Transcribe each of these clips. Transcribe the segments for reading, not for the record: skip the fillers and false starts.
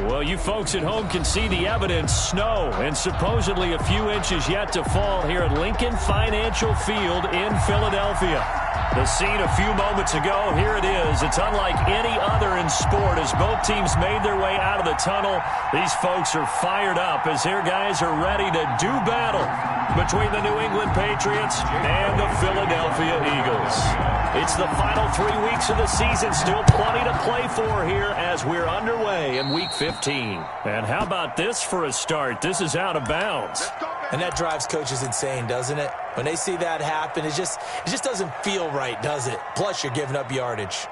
Well, you folks at home can see the evidence. Snow and supposedly a few inches yet to fall here at Lincoln Financial Field in Philadelphia. The scene a few moments ago, here it is. It's unlike any other in sport as both teams made their way out of the tunnel. These folks are fired up as their guys are ready to do battle between the New England Patriots and the Philadelphia Eagles. It's the final 3 weeks of the season. Still plenty to play for here as we're underway in Week 15. And how about this for a start? This is out of bounds. And that drives coaches insane, doesn't it? When they see that happen, it just doesn't feel right, does it? Plus, you're giving up yardage.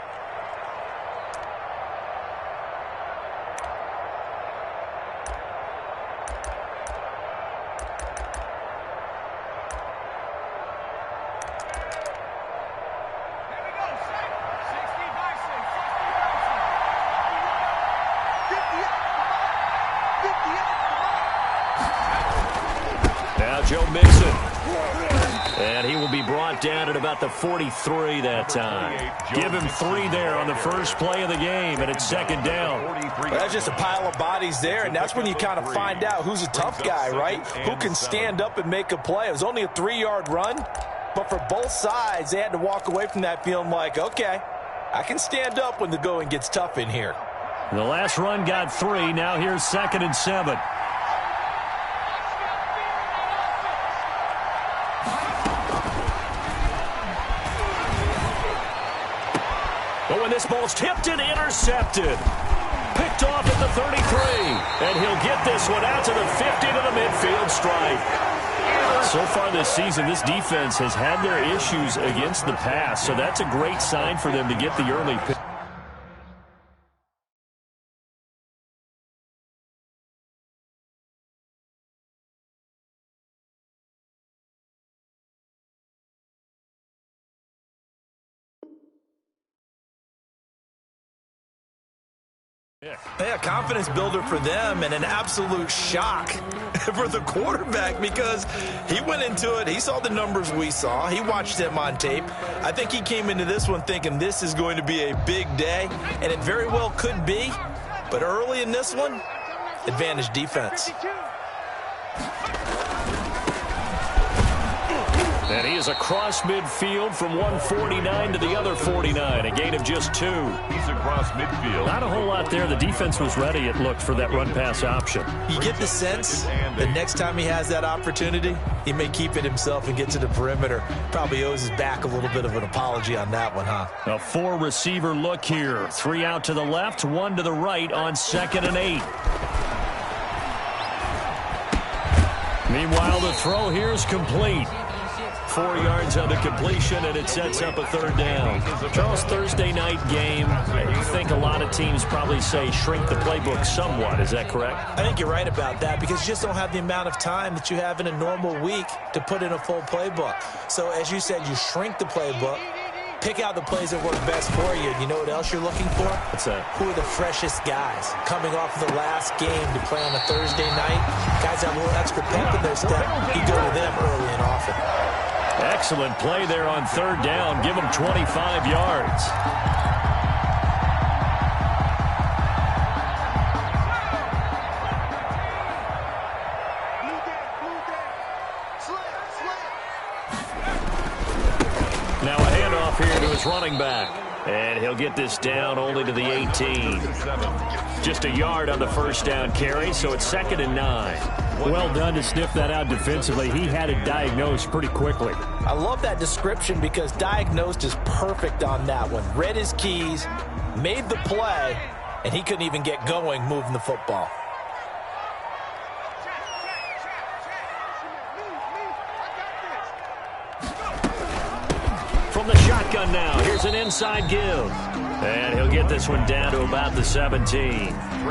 Joe Mixon. And he will be brought down at about the 43 that time. Give him 3 there on the first play of the game, and it's second down. Well, that's just a pile of bodies there, and that's when you kind of find out who's a tough guy, right? Who can stand up and make a play. It was only a 3-yard run, but for both sides, they had to walk away from that feeling like, okay, I can stand up when the going gets tough in here. The last run got 3. Now here's 2nd and 7. But when this ball's tipped and intercepted, picked off at the 33, and he'll get this one out to the 50 to the midfield stripe. So far this season, this defense has had their issues against the pass, so that's a great sign for them to get the early pick. Yeah, confidence builder for them and an absolute shock for the quarterback because he went into it. He saw the numbers we saw. He watched them on tape. I think he came into this one thinking this is going to be a big day, and it very well could be. But early in this one, advantage defense. And he is across midfield from 149 to the other 49, a gain of just 2. He's across midfield. Not a whole lot there. The defense was ready, it looked, for that run-pass option. You get the sense that next time he has that opportunity, he may keep it himself and get to the perimeter. Probably owes his back a little bit of an apology on that one, huh? A 4-receiver look here. 3 out to the left, 1 to the right on 2nd and 8. Meanwhile, the throw here is complete. 4 yards on the completion, and it sets up a 3rd down. Charles, Thursday night game, you think a lot of teams probably say shrink the playbook somewhat. Is that correct? I think you're right about that because you just don't have the amount of time that you have in a normal week to put in a full playbook. So, as you said, you shrink the playbook, pick out the plays that work best for you. You know what else you're looking for? What's that? Who are the freshest guys coming off of the last game to play on a Thursday night? Guys have a little extra pep in their step. You go to them early and often. Excellent play there on 3rd down. Give him 25 yards. Now a handoff here to his running back. And he'll get this down only to the 18. Just a yard on the first down carry, so it's 2nd and 9. Well done to sniff that out defensively. He had it diagnosed pretty quickly. I love that description because diagnosed is perfect on that one. Read his keys, made the play, and he couldn't even get going moving the football. From the shotgun now, here's an inside give. And he'll get this one down to about the 17.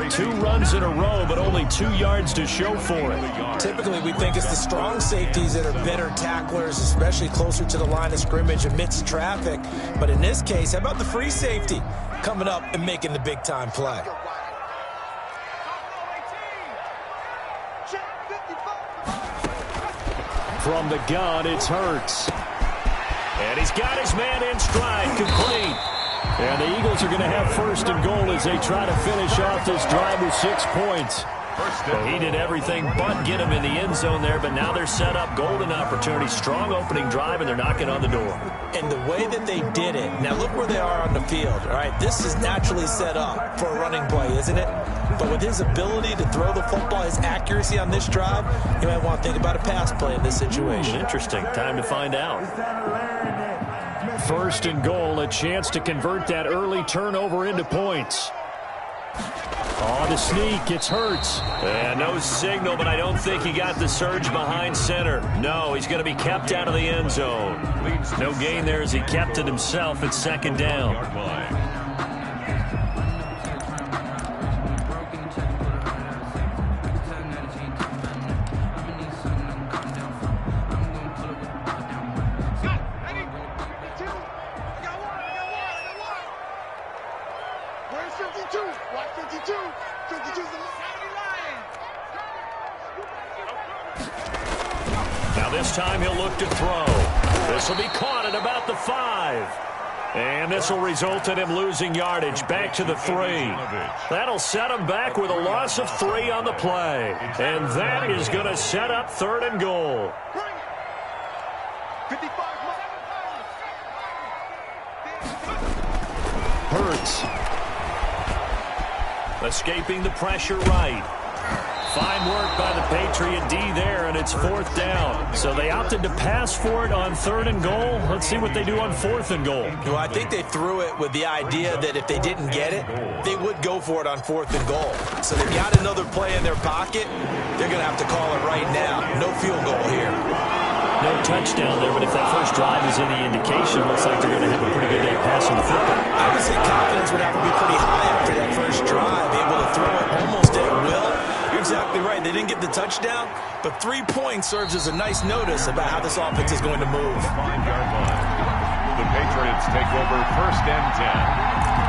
2 runs in a row, but only 2 yards to show for it. Typically, we think it's the strong safeties that are better tacklers, especially closer to the line of scrimmage amidst traffic. But in this case, how about the free safety coming up and making the big-time play? From the gun, it's Hurts. And he's got his man in stride, complete. And the Eagles are going to have first and goal as they try to finish off this drive with 6 points. He did everything but get him in the end zone there, but now they're set up. Golden opportunity, strong opening drive, and they're knocking on the door. And the way that they did it, now look where they are on the field. All right, this is naturally set up for a running play, isn't it? But with his ability to throw the football, his accuracy on this drive, you might want to think about a pass play in this situation. Interesting. Time to find out. First and goal, a chance to convert that early turnover into points. On the sneak, it's Hurts. And no signal, but I don't think he got the surge behind center. No, he's going to be kept out of the end zone. No gain there as he kept it himself at second down. Now this time he'll look to throw. This will be caught at about the 5. And this will result in him losing yardage back to the 3. That'll set him back with a loss of 3 on the play. And that is going to set up third and goal. Hurts. Escaping the pressure right. Fine work by the Patriot D there, and it's 4th down. So they opted to pass for it on 3rd and goal. Let's see what they do on 4th and goal. Well, I think they threw it with the idea that if they didn't get it, they would go for it on 4th and goal. So they've got another play in their pocket. They're going to have to call it right now. No field goal here. No touchdown there, but if that first drive is any indication, looks like they're going to have a pretty good day passing the football. I would say confidence would have to be pretty high after that first drive, able to throw it almost at will. You're exactly right. They didn't get the touchdown, but 3 points serves as a nice notice about how this offense is going to move. The Patriots take over first and 10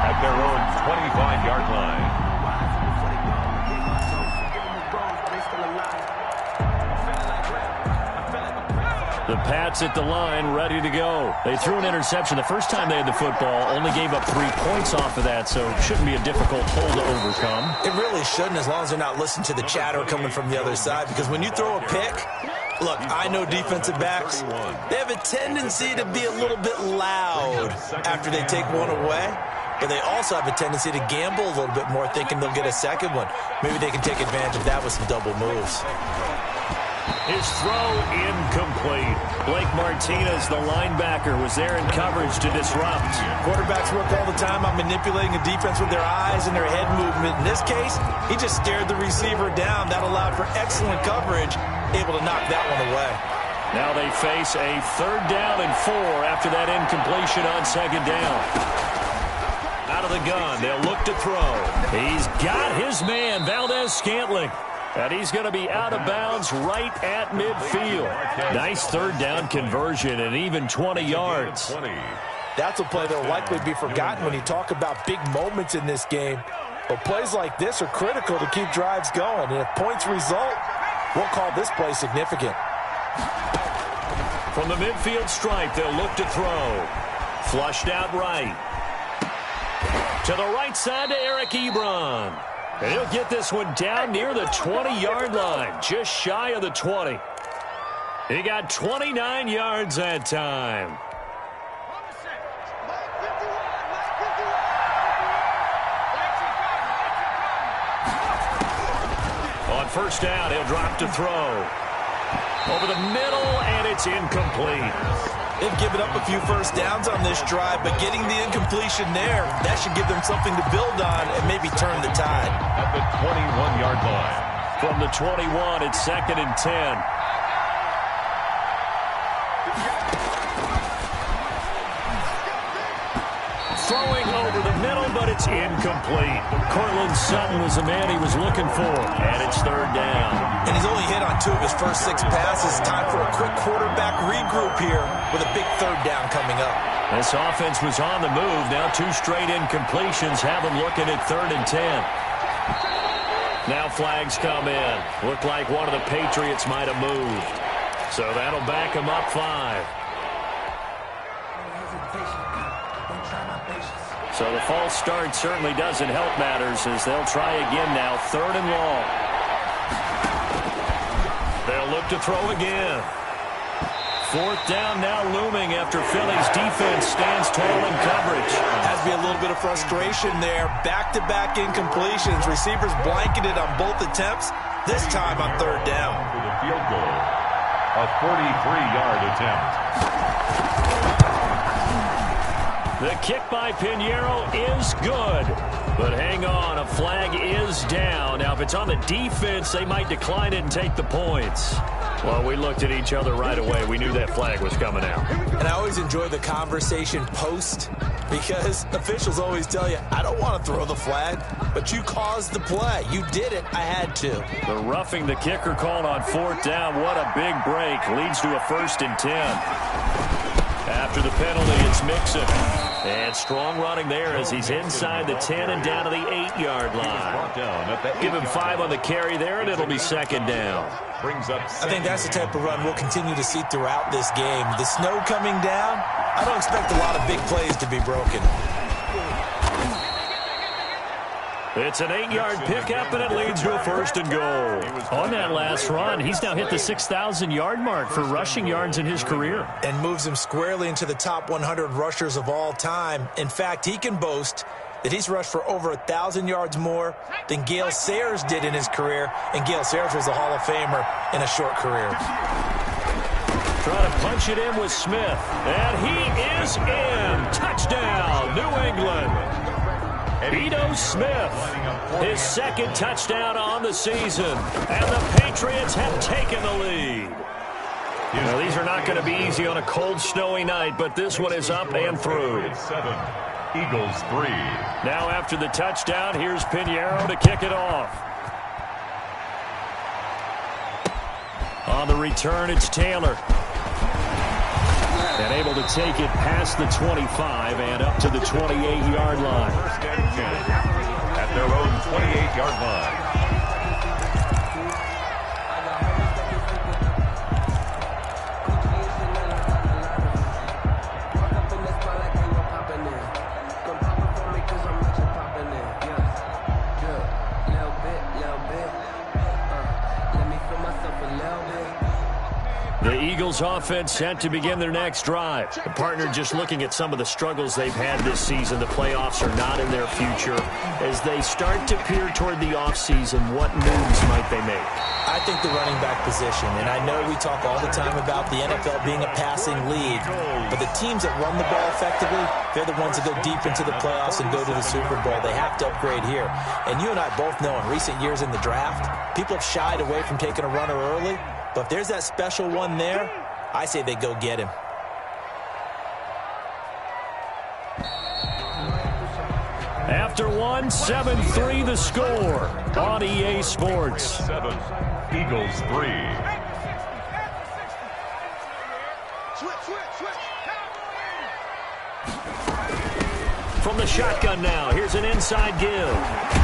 at their own 25-yard line. The Pats at the line, ready to go. They threw an interception the first time they had the football, only gave up 3 points off of that, so it shouldn't be a difficult hole to overcome. It really shouldn't, as long as they're not listening to the chatter coming from the other side, because when you throw a pick, look, I know defensive backs, they have a tendency to be a little bit loud after they take one away, but they also have a tendency to gamble a little bit more, thinking they'll get a second one. Maybe they can take advantage of that with some double moves. His throw incomplete. Blake Martinez, the linebacker, was there in coverage to disrupt. Quarterbacks work all the time on manipulating a defense with their eyes and their head movement. In this case, he just stared the receiver down. That allowed for excellent coverage, able to knock that one away. Now they face a 3rd down and 4 after that incompletion on 2nd down. Out of the gun, they'll look to throw. He's got his man, Valdez-Scantling. And he's going to be out of bounds right at midfield. Nice 3rd down conversion and even 20 yards. That's a play that will likely be forgotten when you talk about big moments in this game. But plays like this are critical to keep drives going. And if points result, we'll call this play significant. From the midfield stripe, they'll look to throw. Flushed out right. To the right side to Eric Ebron. And he'll get this one down near the 20-yard line, just shy of the 20. He got 29 yards that time. On 1st down, he'll drop to throw. Over the middle, and it's incomplete. They've given up a few first downs on this drive, but getting the incompletion there, that should give them something to build on and maybe turn the tide. At the 21-yard line. From the 21, it's 2nd and 10. Throwing over the middle, but it's incomplete. Cortland Sutton was the man he was looking for, and it's 3rd down. And he's only hit on 2 of his first 6 passes. Time for a quick quarterback regroup here with a big 3rd down coming up. This offense was on the move. Now 2 straight incompletions have them looking at 3rd and 10. Now flags come in. Looked like one of the Patriots might have moved. So that'll back them up 5. So the false start certainly doesn't help matters as they'll try again now, 3rd and long. They'll look to throw again. 4th down now looming after Philly's defense stands tall in coverage. Has to be a little bit of frustration there. Back-to-back incompletions. Receivers blanketed on both attempts, this time on 3rd down. For the field goal, a 43-yard attempt. The kick by Pinheiro is good. But hang on, a flag is down. Now, if it's on the defense, they might decline it and take the points. Well, we looked at each other right away. We knew that flag was coming out. And I always enjoy the conversation post because officials always tell you, I don't want to throw the flag, but you caused the play. You did it. I had to. The roughing the kicker called on 4th down. What a big break. Leads to a 1st and 10. After the penalty, it's Mixon. And strong running there as he's inside the 10 and down to the 8-yard line. Give him 5 on the carry there, and it'll be 2nd down. I think that's the type of run we'll continue to see throughout this game. The snow coming down, I don't expect a lot of big plays to be broken. It's an 8-yard pickup, and it leads to a 1st and goal. On that last run, he's now hit the 6,000-yard mark for rushing yards in his career. And moves him squarely into the top 100 rushers of all time. In fact, he can boast that he's rushed for over 1,000 yards more than Gale Sayers did in his career, and Gale Sayers was a Hall of Famer in a short career. Trying to punch it in with Smith, and he is in. Touchdown, New England. Ito Smith, his 2nd touchdown on the season, and the Patriots have taken the lead. Now, these are not going to be easy on a cold, snowy night, but this one is up and through. Eagles 3. Now after the touchdown, here's Pinheiro to kick it off. On the return, it's Taylor. And able to take it past the 25 and up to the 28-yard line. 1st and 10 at their own 28-yard line. The Eagles offense set to begin their next drive. The partner just looking at some of the struggles they've had this season. The playoffs are not in their future. As they start to peer toward the offseason, what moves might they make? I think the running back position, and I know we talk all the time about the NFL being a passing league, but the teams that run the ball effectively, they're the ones that go deep into the playoffs and go to the Super Bowl. They have to upgrade here. And you and I both know in recent years in the draft, people have shied away from taking a runner early. But if there's that special one there, I say they go get him. After one, 7-3 the score on EA Sports. 7, Eagles 3. From the shotgun now, here's an inside give.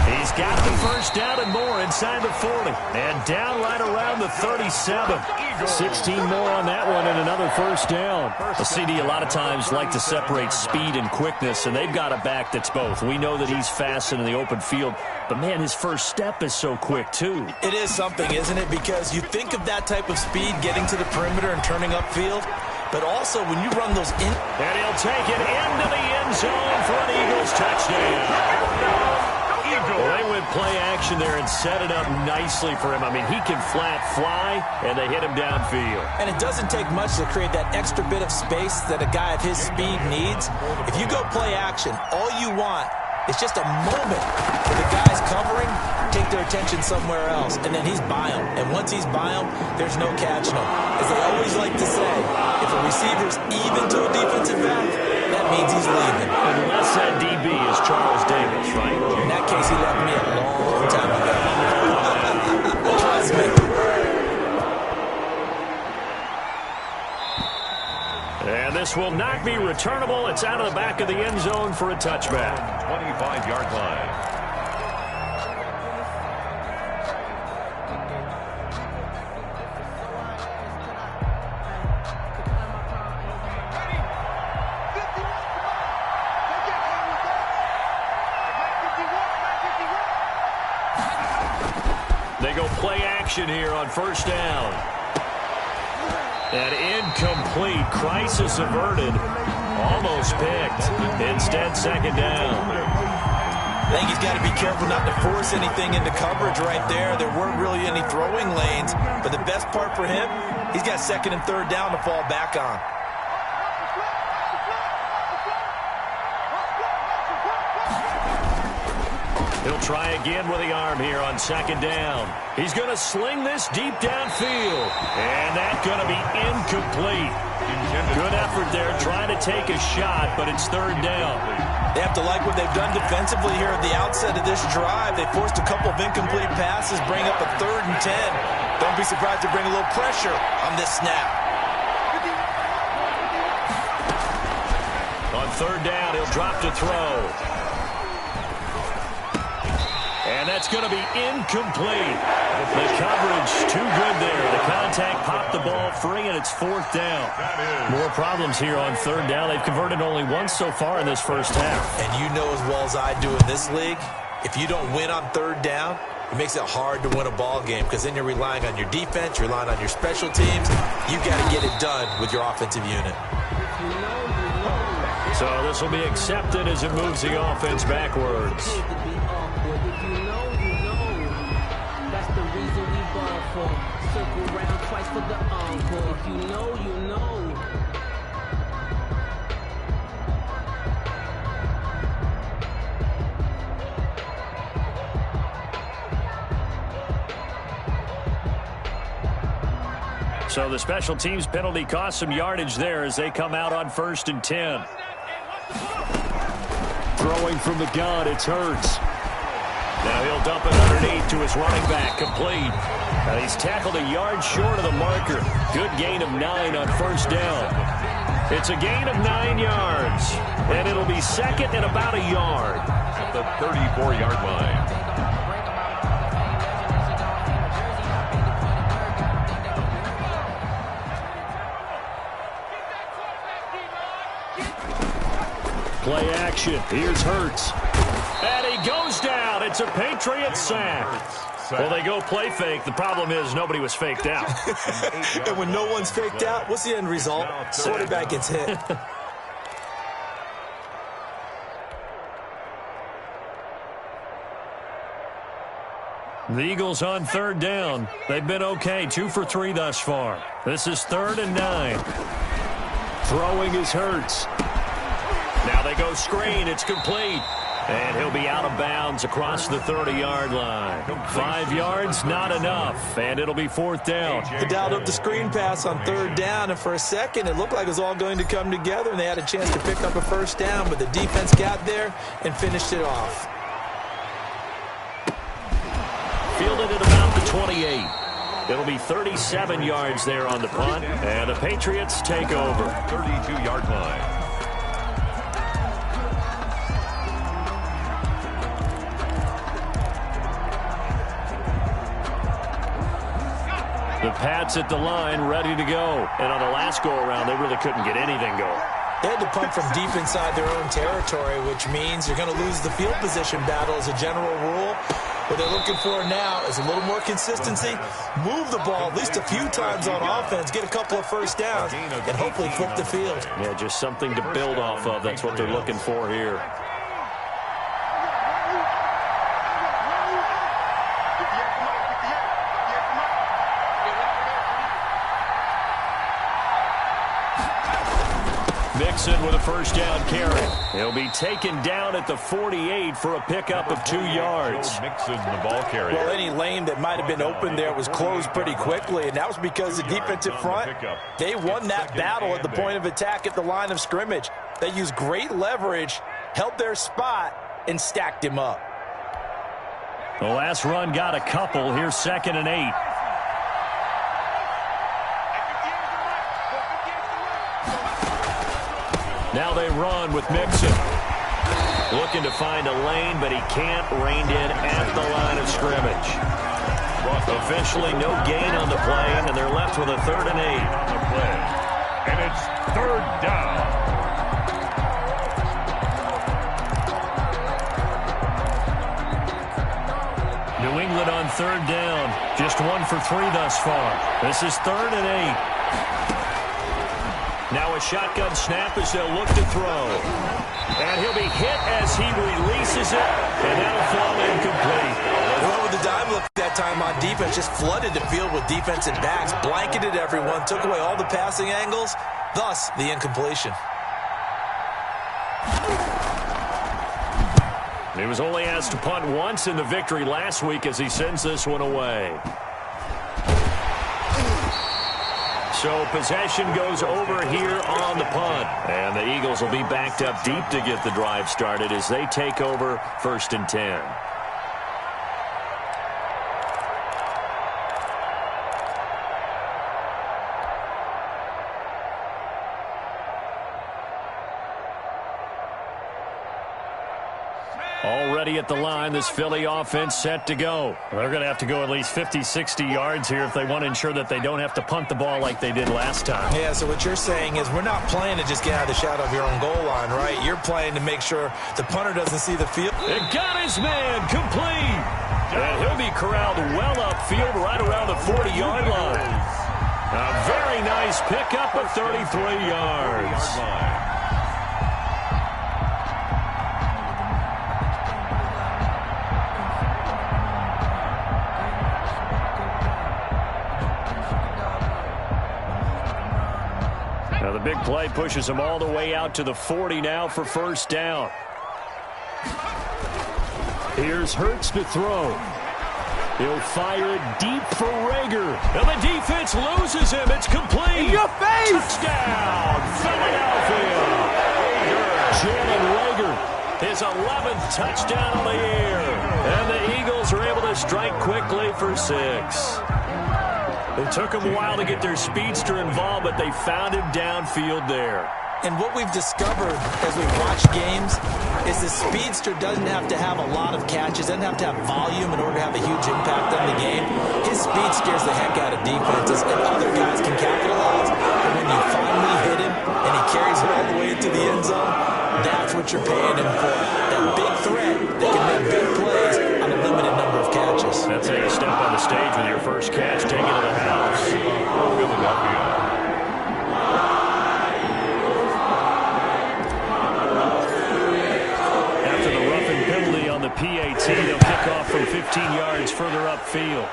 He's got the 1st down and more inside the 40. And down right around the 37. 16 more on that one and another 1st down. The CD a lot of times like to separate speed and quickness, and they've got a back that's both. We know that he's fast in the open field, but man, his first step is so quick too. It is something, isn't it? Because you think of that type of speed getting to the perimeter and turning upfield, but also when you run those in... And he'll take it into the end zone for an Eagles touchdown. Well, they went play action there and set it up nicely for him. I mean, he can flat fly, and they hit him downfield. And it doesn't take much to create that extra bit of space that a guy of his speed needs. If you go play action, all you want is just a moment for the guys covering, take their attention somewhere else, and then he's by him. And once he's by him, there's no catching him. As they always like to say, if a receiver's even to a defensive back, that means he's leaving. Unless that DB is Charles Davis, right? In that case, he left me a long time ago. Trust me. And this will not be returnable. It's out of the back of the end zone for a touchback. 25-yard line. They go play action here on first down. An incomplete, crisis averted, almost picked. Instead, second down. I think he's got to be careful not to force anything into coverage right there. There weren't really any throwing lanes, but the best part for him, he's got second and third down to fall back on. He'll try again with the arm here on second down. He's going to sling this deep downfield, and that's going to be incomplete. Good effort there trying to take a shot, but it's third down. They have to like what they've done defensively here at the outset of this drive. They forced a couple of incomplete passes, bring up a 3rd and 10. Don't be surprised to bring a little pressure on this snap. On third down, he'll drop to throw. And that's going to be incomplete. The coverage too good there. The contact popped the ball free, and it's 4th down. More problems here on third down. They've converted only once so far in this first half. And you know as well as I do in this league, if you don't win on third down, it makes it hard to win a ball game because then you're relying on your defense, you're relying on your special teams. You've got to get it done with your offensive unit. So this will be accepted as it moves the offense backwards. Circle round twice for the encore. If you know, you know. So the special teams penalty cost some yardage there as they come out on 1st and 10. Throwing from the gun, it's Hurts. Now he'll dump it underneath to his running back, complete. Now he's tackled a yard short of the marker. Good gain of 9 on first down. It's a gain of 9 yards, and it'll be second and about a yard. At the 34-yard line. Play action. Here's Hurts. And he goes down. It's a Patriot sack. Well, they go play fake. The problem is nobody was faked out. And when no one's faked out, what's the end result? Quarterback gets hit. The Eagles on third down. They've been okay. 2 for 3 thus far. This is 3rd and 9. Throwing is Hurts. Now they go screen. It's complete. And he'll be out of bounds across the 30-yard line. 5 yards, not enough. And it'll be 4th down. They dialed up the screen pass on third down, and for a second it looked like it was all going to come together, and they had a chance to pick up a first down, but the defense got there and finished it off. Fielded at about the 28. It'll be 37 yards there on the punt, and the Patriots take over. 32-yard line. The Pats at the line, ready to go. And on the last go-around, they really couldn't get anything going. They had to punt from deep inside their own territory, which means you're going to lose the field position battle as a general rule. What they're looking for now is a little more consistency. Move the ball at least a few times on offense, get a couple of first downs, and hopefully flip the field. Yeah, just something to build off of. That's what they're looking for here. Mixon with a first down carry. He'll be taken down at the 48 for a pickup of 2 yards. Mixon, the ball carrier. Well, any lane that might have been open there was closed pretty quickly, and that was because the defensive front, they won that battle at the point of attack at the line of scrimmage. They used great leverage, held their spot, and stacked him up. The last run got a couple. Here's 2nd and 8. Now they run with Mixon. Looking to find a lane, but he can't. Reined in at the line of scrimmage. Officially no gain on the play, and they're left with a 3rd and 8. On the play. And it's 3rd down. New England on third down. Just 1 for 3 thus far. This is 3rd and 8. Now a shotgun snap as they'll look to throw. And he'll be hit as he releases it, and that'll fall incomplete. Well, with the dive look that time on defense, just flooded the field with defensive backs, blanketed everyone, took away all the passing angles, thus the incompletion. He was only asked to punt once in the victory last week as he sends this one away. So possession goes over here on the punt. And the Eagles will be backed up deep to get the drive started as they take over 1st and 10. Already at the line, this Philly offense set to go. They're going to have to go at least 50, 60 yards here if they want to ensure that they don't have to punt the ball like they did last time. Yeah, so what you're saying is we're not playing to just get out of the shadow of your own goal line, right? You're playing to make sure the punter doesn't see the field. It got his man complete. And he'll be corralled well upfield right around the 40-yard line. A very nice pickup of 33 yards. Now the big play pushes him all the way out to the 40 now for 1st down. Here's Hurts to throw. He'll fire it deep for Rager. And the defense loses him. It's complete. In your face! Touchdown, Philadelphia. Jalen Rager, his 11th touchdown on the year. And the Eagles are able to strike quickly for 6. It took them a while to get their speedster involved, but they found him downfield there. And what we've discovered as we've watched games is the speedster doesn't have to have a lot of catches, doesn't have to have volume in order to have a huge impact on the game. His speed scares the heck out of defenses, and other guys can capitalize. And when you finally hit him and he carries it all the way into the end zone, that's what you're paying him for. That big threat that can make big plays on a limited number of catches. That's how you step on the stage with your first catch, take it to the house. Philadelphia. The PAT, they'll kick off from 15 yards further upfield.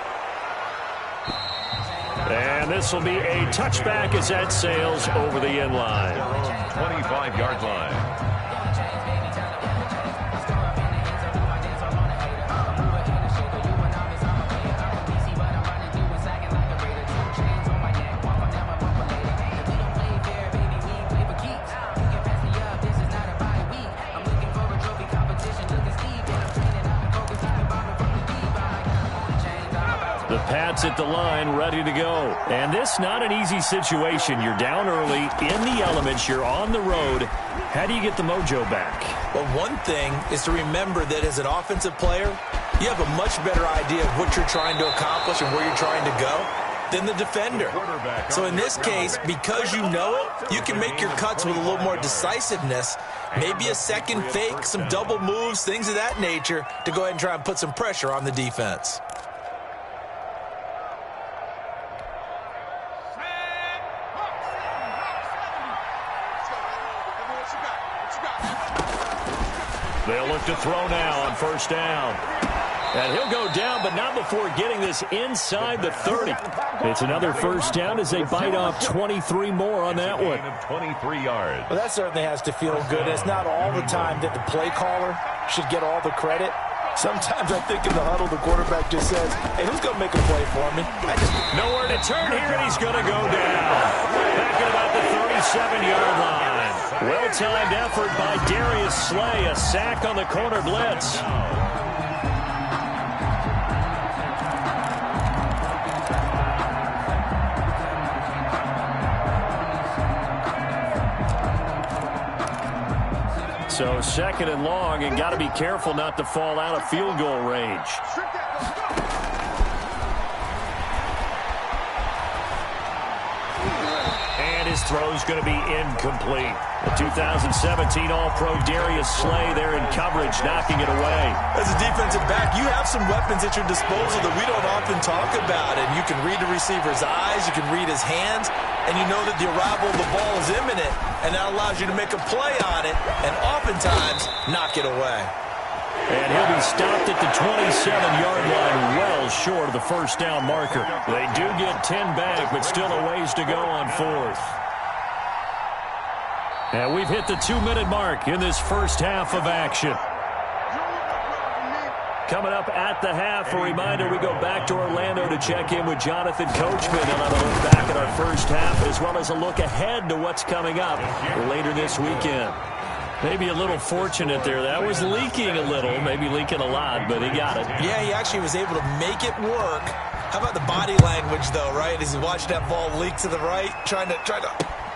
And this will be a touchback as that sails over the end line. 25-yard line. The Pats at the line, ready to go. And this not an easy situation. You're down early, in the elements, you're on the road. How do you get the mojo back? Well, one thing is to remember that as an offensive player, you have a much better idea of what you're trying to accomplish and where you're trying to go than the defender. So in this case, because you know it, you can make your cuts with a little more decisiveness, maybe a second fake, some double moves, things of that nature, to go ahead and try and put some pressure on the defense. They'll look to throw now on 1st down. And he'll go down, but not before getting this inside the 30. It's another 1st down as they bite off 23 more on that one. 23 yards. Well, that certainly has to feel good. It's not all the time that the play caller should get all the credit. Sometimes I think in the huddle, the quarterback just says, hey, who's going to make a play for me? Nowhere to turn here, and he's going to go down. Back at about the 37-yard line. Well-timed effort by Darius Slay. A sack on the corner blitz. So 2nd and long, and got to be careful not to fall out of field goal range. And his throw's going to be incomplete. The 2017 All-Pro Darius Slay there in coverage, knocking it away. As a defensive back, you have some weapons at your disposal that we don't often talk about. And you can read the receiver's eyes, you can read his hands, and you know that the arrival of the ball is imminent, and that allows you to make a play on it and oftentimes knock it away. And he'll be stopped at the 27-yard line, well short of the first down marker. They do get 10 back, but still a ways to go on fourth. And we've hit the 2-minute mark in this first half of action. Coming up at the half, a reminder, we go back to Orlando to check in with Jonathan Coachman. And on a look back at our first half, as well as a look ahead to what's coming up later this weekend. Maybe a little fortunate there. That was leaking a little, maybe leaking a lot, but he got it. Yeah, he actually was able to make it work. How about the body language, though, right? As he watched that ball leak to the right, trying to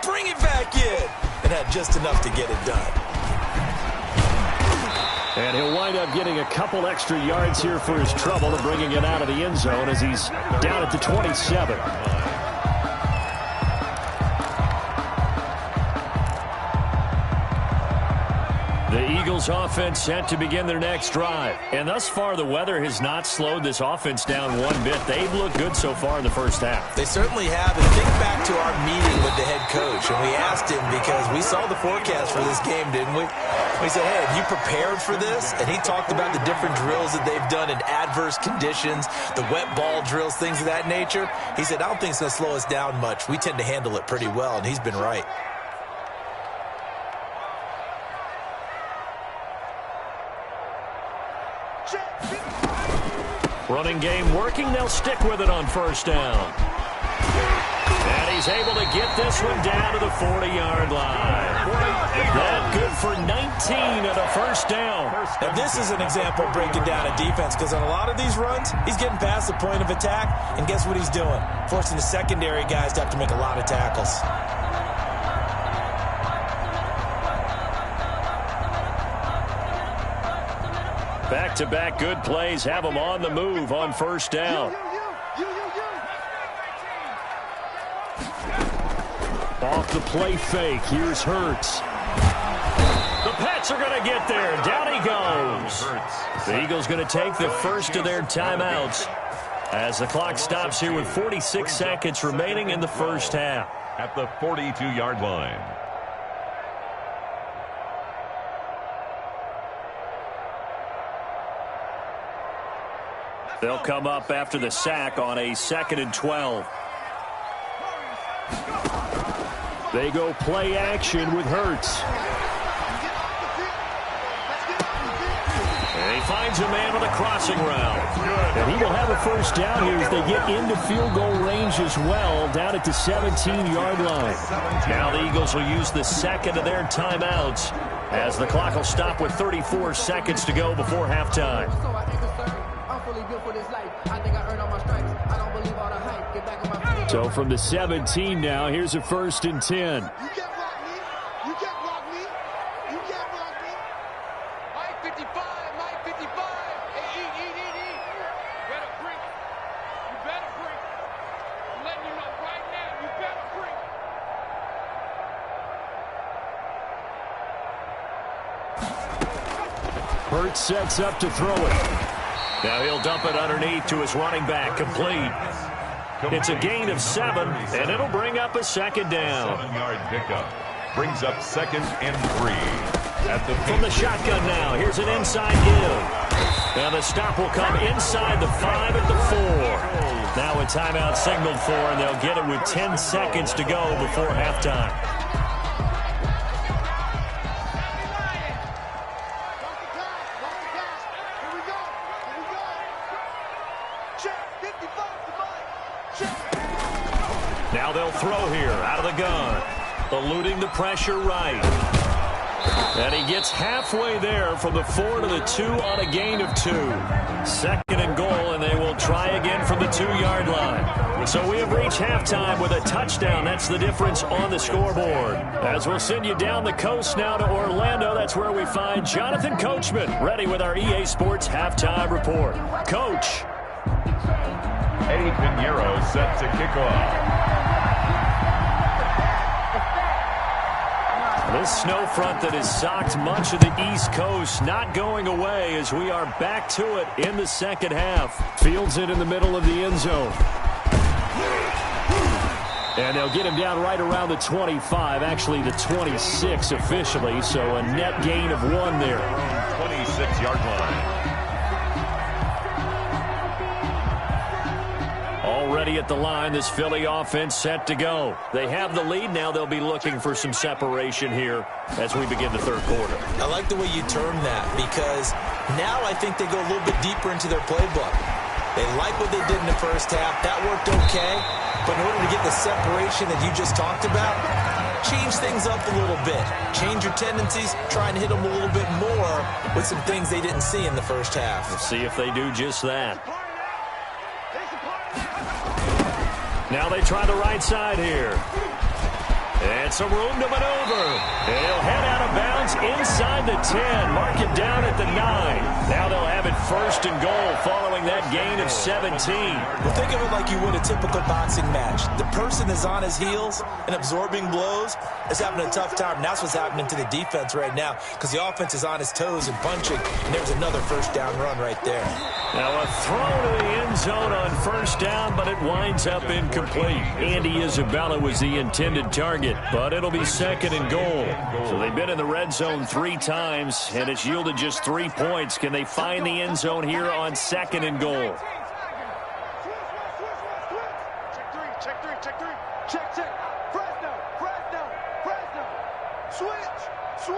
bring it back in, and had just enough to get it done. And he'll wind up getting a couple extra yards here for his trouble and bringing it out of the end zone as he's down at the 27. The Eagles offense set to begin their next drive. And thus far, the weather has not slowed this offense down one bit. They've looked good so far in the first half. They certainly have. And think back to our meeting with the head coach. And we asked him, because we saw the forecast for this game, didn't we? We said, hey, have you prepared for this? And he talked about the different drills that they've done in adverse conditions, the wet ball drills, things of that nature. He said, I don't think it's going to slow us down much. We tend to handle it pretty well, and he's been right. Running game working. They'll stick with it on first down. And he's able to get this one down to the 40-yard line. That good for 19 at a first down. And this is an example of breaking down a defense, because on a lot of these runs, he's getting past the point of attack, and guess what he's doing? Forcing the secondary guys to have to make a lot of tackles. Back-to-back good plays have them on the move on first down. Off the play fake, here's Hurts. The Pats are going to get there. Down he goes. The Eagles going to take the first of their timeouts as the clock stops here with 46 seconds remaining in the first half. At the 42-yard line. They'll come up after the sack on a 2nd and 12. They go play action with Hurts. And he finds a man with a crossing route. And he will have a first down here as they get into field goal range as well, down at the 17-yard line. Now the Eagles will use the second of their timeouts as the clock will stop with 34 seconds to go before halftime. So from the 17 now, here's a 1st and 10. You can't block me. You can't block me. You can't block me. Mike 55, Mike 55. Hey, eat. You better bring it. You better bring it. I'm letting you know right now, you better bring it. Hurts sets up to throw it. Now he'll dump it underneath to his running back, complete. It's a gain of 7, and it'll bring up a 2nd down. 7-yard pickup brings up 2nd and 3. From the shotgun now, here's an inside give. And the stop will come inside the 5 at the 4. Now a timeout signaled for, and they'll get it with 10 seconds to go before halftime. Now they'll throw here out of the gun. Eluding the pressure right. And he gets halfway there from the 4 to the 2 on a gain of 2. 2nd and goal, and they will try again from the 2-yard line. So we have reached halftime with a touchdown. That's the difference on the scoreboard. As we'll send you down the coast now to Orlando, that's where we find Jonathan Coachman, ready with our EA Sports halftime report. Coach. Eddie Pinheiro set to kick off. This snow front that has socked much of the East Coast not going away as we are back to it in the second half. Fields it in the middle of the end zone. And they'll get him down right around the 25, actually the 26 officially, so a net gain of 1 there. 26-yard line. Already at the line, this Philly offense set to go. They have the lead. Now they'll be looking for some separation here as we begin the third quarter. I like the way you term that because now I think they go a little bit deeper into their playbook. They like what they did in the first half. That worked okay. But in order to get the separation that you just talked about, change things up a little bit. Change your tendencies. Try and hit them a little bit more with some things they didn't see in the first half. Let's see if they do just that. Now they try the right side here. And some room to maneuver. He'll head out of bounds inside the 10. Mark it down at the 9. Now they'll have it first and goal following that gain of 17. Well, think of it like you would a typical boxing match. The person is on his heels and absorbing blows is having a tough time. And that's what's happening to the defense right now because the offense is on his toes and punching. And there's another first down run right there. Now a throw to the end zone on first down, but it winds up incomplete. Andy Isabella was the intended target, but it'll be second and goal. So they've been in the red zone 3 times, and it's yielded just 3 points. Can they find the end zone here on second and goal? Check three. Check. Fresno. Switch.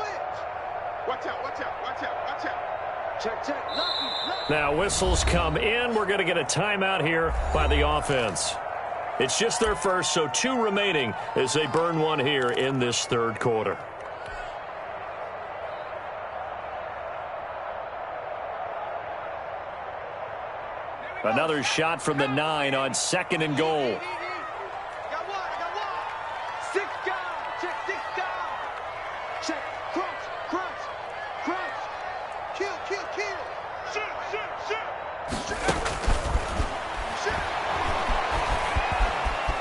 Watch out. Check. Lucky. Now whistles come in. We're going to get a timeout here by the offense. It's just their first, so 2 remaining as they burn 1 here in this third quarter. Another shot from the 9 on second and goal. I got one. 6 guys. Check 6 guys. Check. Crunch. Kill. Shoot.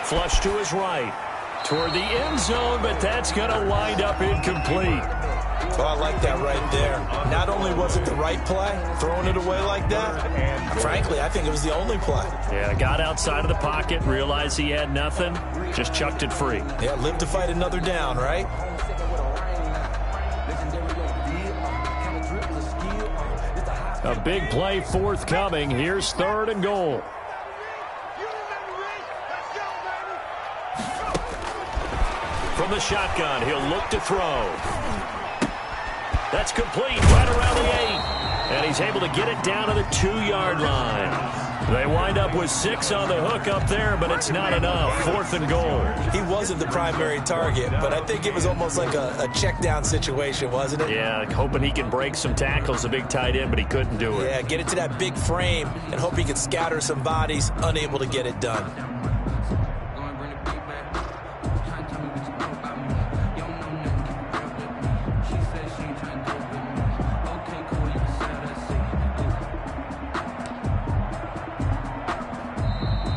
Flush to his right. Toward the end zone, but that's going to wind up incomplete. Oh, I like that right there. Not only was it the right play, throwing it away like that, frankly, I think it was the only play. Yeah, got outside of the pocket, realized he had nothing, just chucked it free. Yeah, live to fight another down, right? A big play forthcoming. Here's third and goal. From the shotgun, he'll look to throw. That's complete right around the 8. And he's able to get it down to the 2-yard line. They wind up with 6 on the hook up there, but it's not enough. Fourth and goal. He wasn't the primary target, but I think it was almost like a check down situation, wasn't it? Yeah, hoping he can break some tackles, a big tight end, but he couldn't do it. Yeah, get it to that big frame and hope he could scatter some bodies, unable to get it done.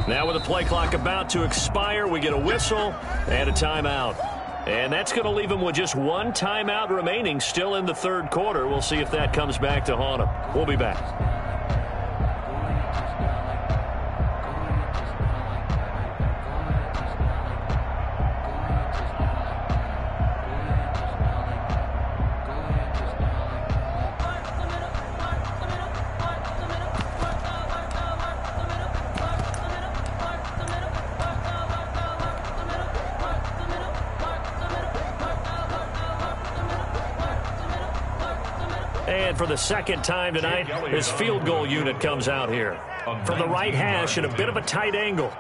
Now with the play clock about to expire, we get a whistle and a timeout. And that's going to leave him with just 1 timeout remaining still in the third quarter. We'll see if that comes back to haunt him. We'll be back. And for the second time tonight, his field goal unit comes out here. From the right hash at a bit of a tight angle.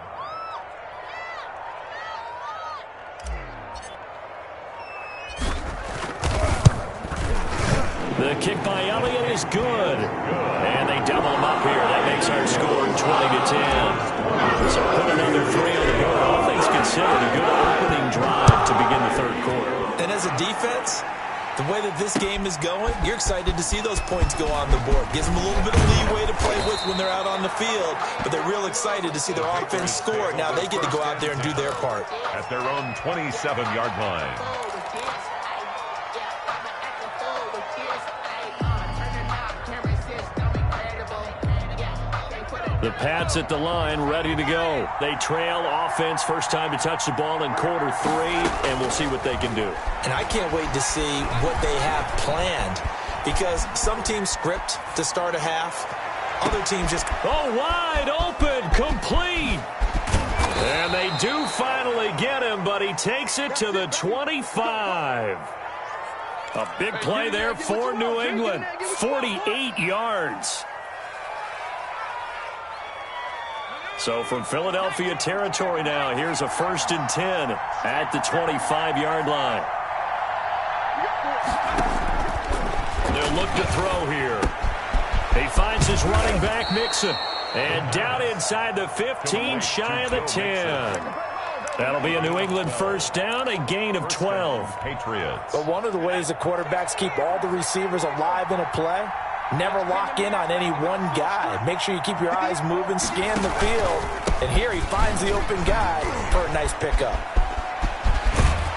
The kick by Elliott is good. And they double him up here. That makes our score 20-10. So put another 3 on the board. All things considered, a good opening drive to begin the third quarter. And as a defense, the way that this game is going, you're excited to see those points go on the board. Gives them a little bit of leeway to play with when they're out on the field, but they're real excited to see their offense score. Now they get to go out there and do their part. At their own 27-yard line. The Pats at the line, ready to go. They trail offense, first time to touch the ball in quarter 3, and we'll see what they can do. And I can't wait to see what they have planned, because some teams script to start a half. Other teams just... Oh, wide open, complete. And they do finally get him, but he takes it to the 25. A big play there for New England. 48 yards. So from Philadelphia territory now, here's a 1st and 10 at the 25-yard line. They'll look to throw here. He finds his running back, Mixon. And down inside the 15, shy of the 10. That'll be a New England first down, a gain of 12. Patriots. But one of the ways the quarterbacks keep all the receivers alive in a play, never lock in on any one guy. Make sure you keep your eyes moving, scan the field. And here he finds the open guy for a nice pickup.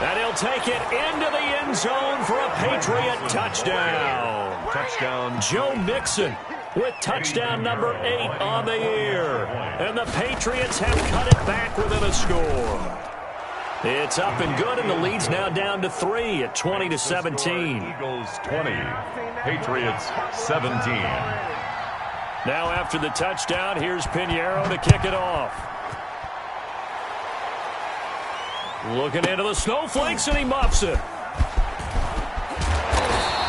And he'll take it into the end zone for a Patriot touchdown. Touchdown. Joe Mixon with touchdown number 8 on the year. And the Patriots have cut it back within a score. It's up and good, and the lead's now down to 3 at 20-17. Eagles 20, Patriots 17. Now after the touchdown, here's Pinheiro to kick it off. Looking into the snowflakes, and he muffs it.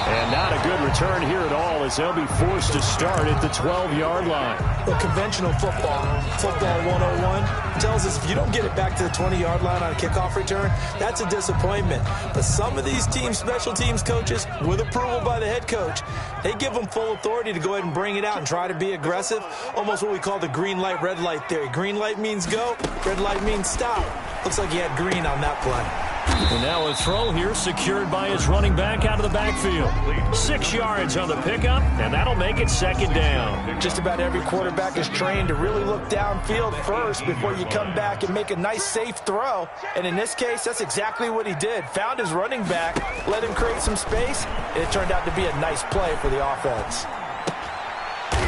And not a good return here at all, as they'll be forced to start at the 12-yard line. The conventional football 101, tells us if you don't get it back to the 20-yard line on a kickoff return, that's a disappointment. But some of these teams, special teams coaches, with approval by the head coach, they give them full authority to go ahead and bring it out and try to be aggressive. Almost what we call the green light, red light theory. Green light means go, red light means stop. Looks like he had green on that play. And now a throw here secured by his running back out of the backfield. 6 yards on the pickup, and that'll make it 2nd down. Just about every quarterback is trained to really look downfield first before you come back and make a nice, safe throw. And in this case, that's exactly what he did. Found his running back, let him create some space, and it turned out to be a nice play for the offense.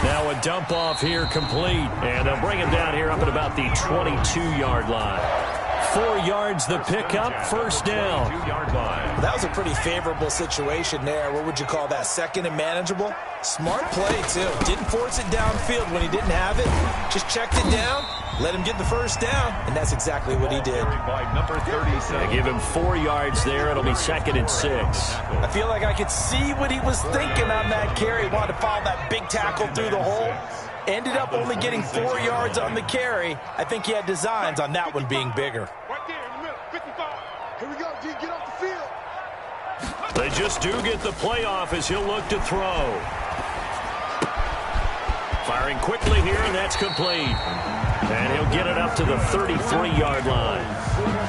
Now a dump off here complete, and they'll bring him down here up at about the 22-yard line. 4 yards the pickup, 1st down. 2-yard line. That was a pretty favorable situation there. What would you call that? 2nd and manageable? Smart play, too. Didn't force it downfield when he didn't have it. Just checked it down, let him get the 1st down, and that's exactly what he did. By number 37. They give him 4 yards there. It'll be 2nd and 6. I feel like I could see what he was thinking on that carry. He wanted to follow that big tackle through the hole. Ended up only getting 4 yards on the carry. I think he had designs on that one being bigger. Right there in the middle, 55. Here we go, G, get off the field. They just do get the playoff as he'll look to throw. Firing quickly here, and that's complete. And he'll get it up to the 33-yard line.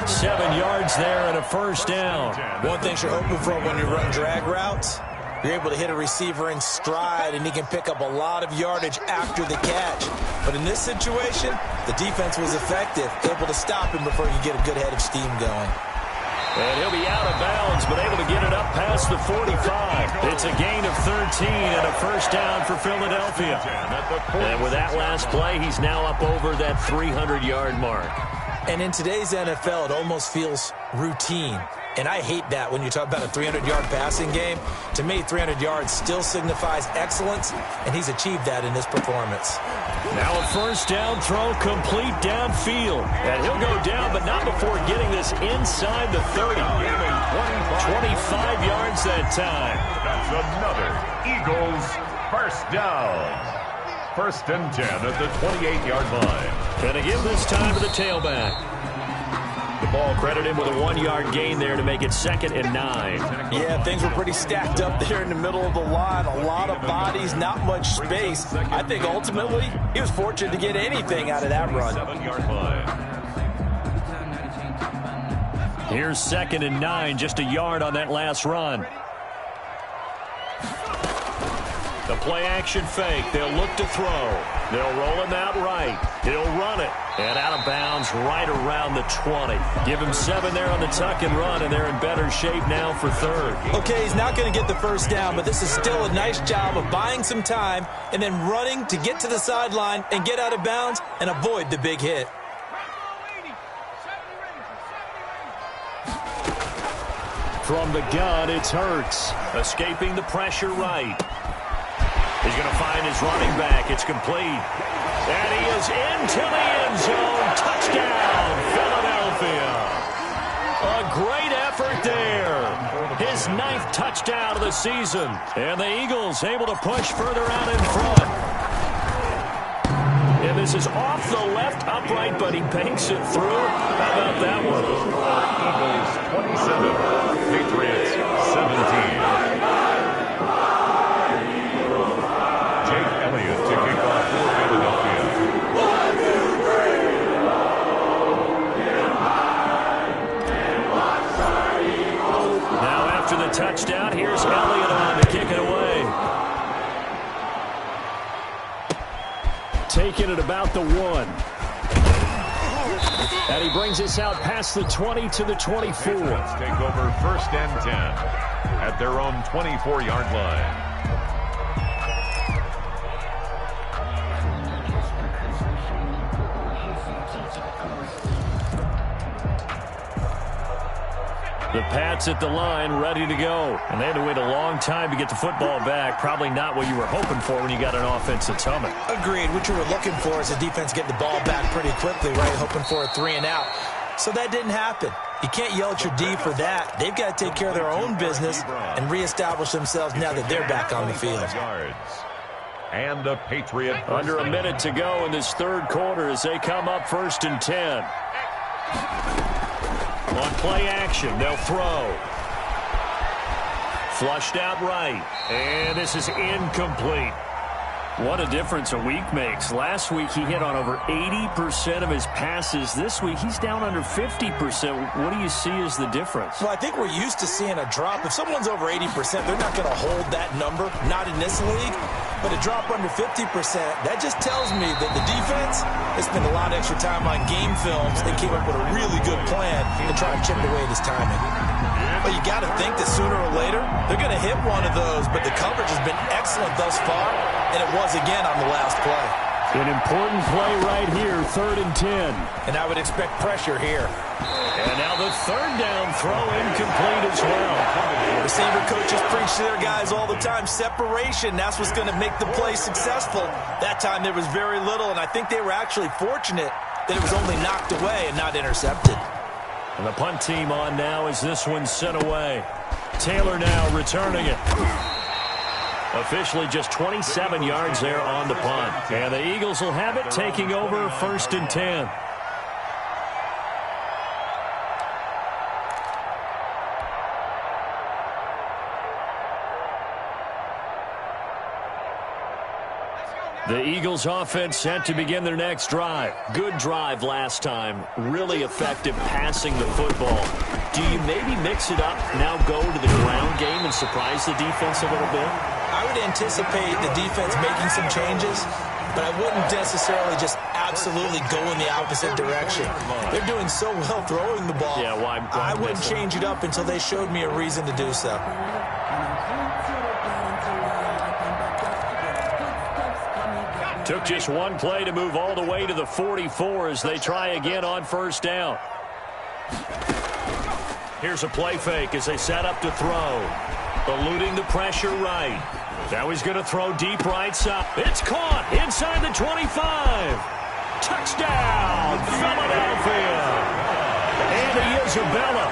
7 yards there and a 1st down. One thing you're hoping for when you run drag routes, you're able to hit a receiver in stride, and he can pick up a lot of yardage after the catch. But in this situation, the defense was effective, able to stop him before he get a good head of steam going. And he'll be out of bounds, but able to get it up past the 45. It's a gain of 13 and a 1st down for Philadelphia. And with that last play, he's now up over that 300-yard mark. And in today's NFL, it almost feels routine. And I hate that when you talk about a 300-yard passing game. To me, 300 yards still signifies excellence, and he's achieved that in this performance. Now a 1st down throw complete downfield. And he'll go down, but not before getting this inside the 30. 25 yards that time. That's another Eagles 1st down. 1st and 10 at the 28-yard line. Gonna give this time to the tailback. The ball credited with a 1-yard gain there to make it 2nd and 9. Yeah, things were pretty stacked up there in the middle of the line. A lot of bodies, not much space. I think ultimately he was fortunate to get anything out of that run. 7-yard line. Here's 2nd and 9, just a yard on that last run. The play action fake. They'll look to throw. They'll roll him out right. He'll run it. And out of bounds right around the 20. Give him 7 there on the tuck and run, and they're in better shape now for third. Okay, he's not going to get the first down, but this is still a nice job of buying some time and then running to get to the sideline and get out of bounds and avoid the big hit. From the gun, it's Hurts. Escaping the pressure right. He's going to find his running back. It's complete. And he is into the end zone. Touchdown, Philadelphia. A great effort there. His 9th touchdown of the season. And the Eagles able to push further out in front. And this is off the left upright, but he banks it through. How about that one? Eagles 27, Patriots 17. Jake Elliott to kick off for Philadelphia. Now after the touchdown, here's Elliott on to kick it away. Taking it about the 1. And he brings us out past the 20 to the 24. Patriots take over 1st and 10 at their own 24-yard line. The Pats at the line, ready to go. And they had to wait a long time to get the football back. Probably not what you were hoping for when you got an offense that's humming. Agreed. What you were looking for is the defense getting the ball back pretty quickly, right? Hoping for a 3 and out. So that didn't happen. You can't yell at your D for that. They've got to take care of their own business and reestablish themselves now that they're back on the field. And a Patriot. Under a minute to go in this 3rd quarter as they come up 1st and 10. On play action, they'll throw. Flushed out right. And this is incomplete. What a difference a week makes. Last week he hit on over 80% of his passes. This week he's down under 50%. What do you see as the difference? Well, I think we're used to seeing a drop. If someone's over 80%, they're not going to hold that number. Not in this league. But a drop under 50%, that just tells me that the defense has spent a lot of extra time on game films and came up with a really good plan to try to chip away at his timing. But you got to think that sooner or later, they're going to hit one of those. But the coverage has been excellent thus far, and it was again on the last play. An important play right here, 3rd and 10. And I would expect pressure here. And now the 3rd down throw incomplete as well. Receiver coaches preach to their guys all the time. Separation, that's what's going to make the play successful. That time there was very little, and I think they were actually fortunate that it was only knocked away and not intercepted. And the punt team on now as this one's sent away. Taylor now returning it. Officially just 27 yards there on the punt. And the Eagles will have it, taking over 1st and 10. The Eagles offense set to begin their next drive. Good drive last time. Really effective passing the football. Do you maybe mix it up, now go to the ground game and surprise the defense a little bit? I would anticipate the defense making some changes, but I wouldn't necessarily just absolutely go in the opposite direction. They're doing so well throwing the ball. Yeah, well, I wouldn't change it up until they showed me a reason to do so. Took just one play to move all the way to the 44 as they try again on 1st down. Here's a play fake as they set up to throw. Eluding the pressure right. Now he's going to throw deep right side. It's caught inside the 25. Touchdown, Philadelphia. Andy Isabella,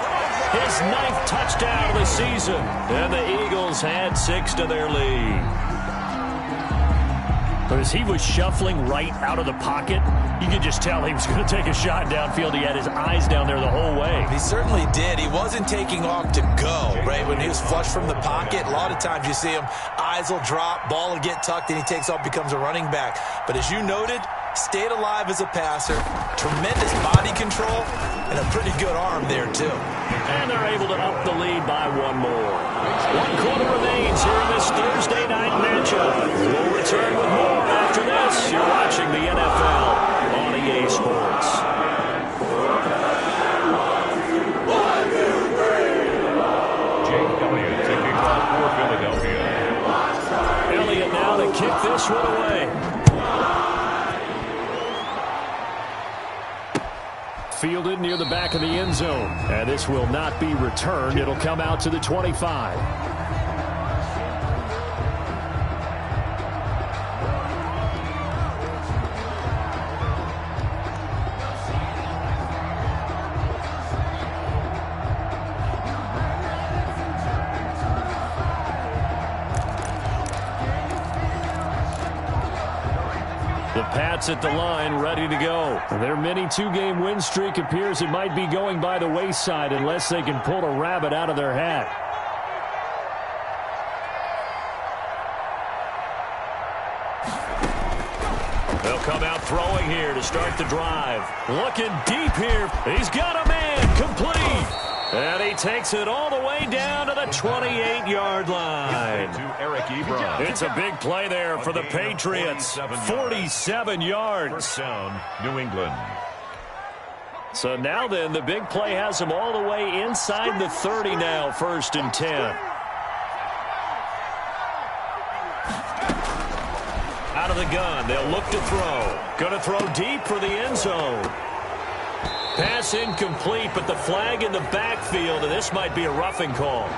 his 9th touchdown of the season. And the Eagles had 6 to their lead. But as he was shuffling right out of the pocket, you could just tell he was going to take a shot downfield. He had his eyes down there the whole way. He certainly did. He wasn't taking off to go, right? When he was flush from the pocket, a lot of times you see him, eyes will drop, ball will get tucked, and he takes off, becomes a running back. But as you noted, stayed alive as a passer, tremendous body control, and a pretty good arm there, too. And they're able to up the lead by one more. 1 quarter remains here in this Thursday night matchup. We'll return with more after this. You're watching the NFL on EA Sports. Fielded near the back of the end zone. And this will not be returned. It'll come out to the 25. Pats at the line, ready to go. Their mini two-game win streak appears it might be going by the wayside unless they can pull a rabbit out of their hat. They'll come out throwing here to start the drive. Looking deep here. He's got a man. Complete. And he takes it all the way down to the 28-yard line. It's a big play there for the Patriots. 47 yards. First down, New England. So now then, the big play has them all the way inside the 30 now, 1st and 10. Out of the gun, they'll look to throw. Going to throw deep for the end zone. Pass incomplete, but the flag in the backfield, and this might be a roughing call.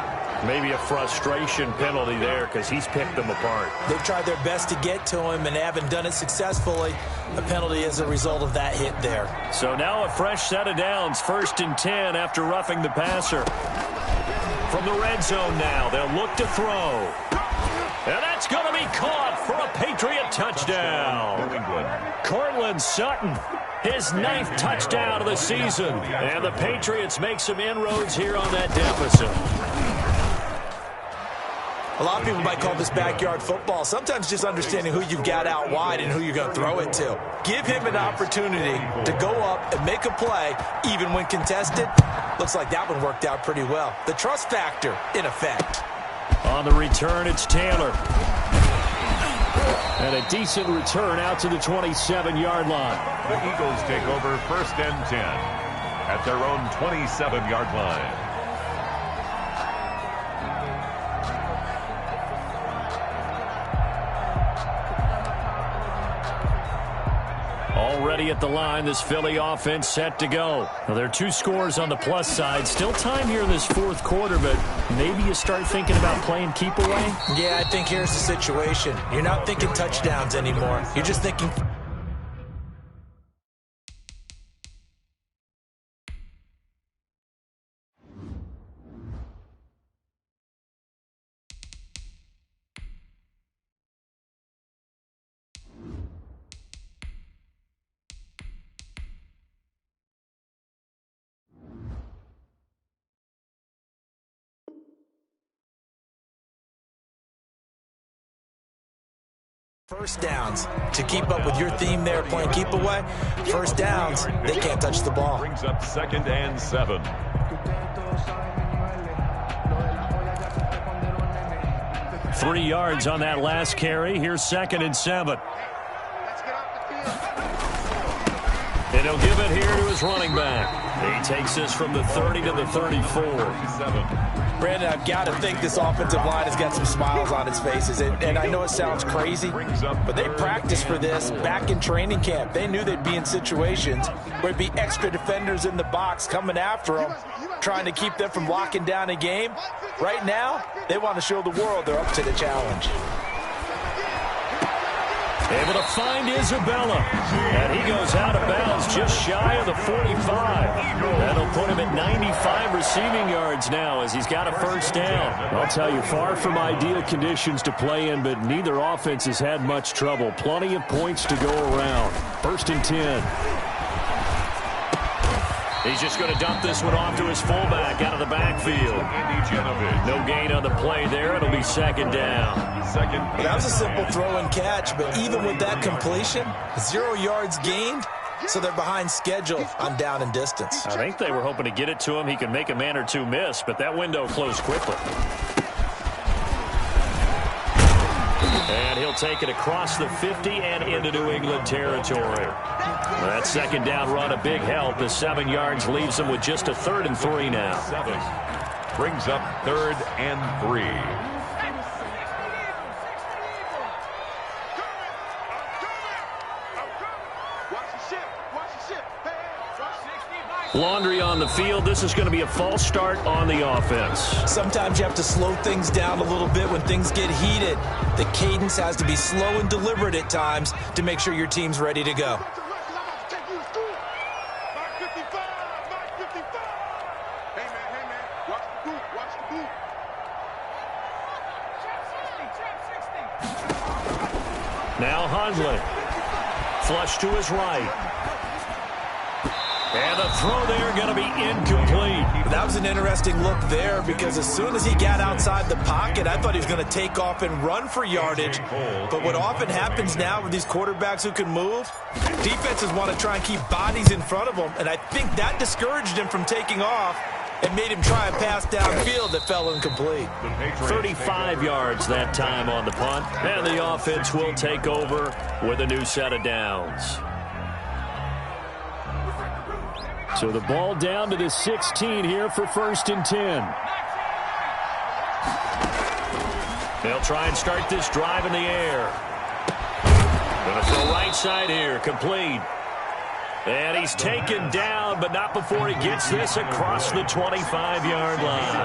Maybe a frustration penalty there because he's picked them apart. They've tried their best to get to him and haven't done it successfully. A penalty as a result of that hit there. So now a fresh set of downs, 1st and 10 after roughing the passer. From the red zone now, they'll look to throw. And that's going to be caught for a Patriot touchdown. Cortland Sutton, his 9th touchdown of the season. And the Patriots make some inroads here on that deficit. A lot of people might call this backyard football. Sometimes just understanding who you've got out wide and who you're going to throw it to. Give him an opportunity to go up and make a play, even when contested. Looks like that one worked out pretty well. The trust factor, in effect. On the return, it's Taylor. And a decent return out to the 27-yard line. The Eagles take over 1st and 10 at their own 27-yard line. Already at the line, this Philly offense set to go. Well, there are 2 scores on the plus side. Still time here in this 4th quarter, but maybe you start thinking about playing keep away? Yeah, I think here's the situation. You're not thinking touchdowns anymore. You're just thinking... First downs. To keep up with your theme there, playing keep away, first downs, they can't touch the ball. Brings up 2nd and 7. Three yards on that last carry. Here's 2nd and 7. And he'll give it here to his running back. He takes this from the 30 to the 34. Brandon, I've got to think this offensive line has got some smiles on its faces. And I know it sounds crazy, but they practiced for this back in training camp. They knew they'd be in situations where there'd be extra defenders in the box coming after them, trying to keep them from locking down a game. Right now, they want to show the world they're up to the challenge. Able to find Isabella. And he goes out of bounds just shy of the 45. That'll put him at 95 receiving yards now as he's got a first down. I'll tell you, far from ideal conditions to play in, but neither offense has had much trouble. Plenty of points to go around. 1st and 10. He's just going to dump this one off to his fullback out of the backfield. No gain on the play there. It'll be 2nd down. That was a simple throw and catch, but even with that completion, 0 yards gained, so they're behind schedule on down and distance. I think they were hoping to get it to him. He could make a man or 2 miss, but that window closed quickly. And he'll take it across the 50 and into New England territory. That 2nd down run, a big help. The 7 yards leaves them with just a 3rd and 3 now. Brings up 3rd and 3. Laundry on the field. This is going to be a false start on the offense. Sometimes you have to slow things down a little bit when things get heated. The cadence has to be slow and deliberate at times to make sure your team's ready to go. Now Hundley. Flush to his right. And the throw there going to be incomplete. That was an interesting look there because as soon as he got outside the pocket, I thought he was going to take off and run for yardage. But what often happens now with these quarterbacks who can move, defenses want to try and keep bodies in front of them, and I think that discouraged him from taking off and made him try and pass downfield that fell incomplete. 35 yards that time on the punt, and the offense will take over with a new set of downs. So the ball down to the 16 here for 1st and 10. They'll try and start this drive in the air. Going to throw right side here, complete. And he's taken down, but not before he gets this across the 25-yard line.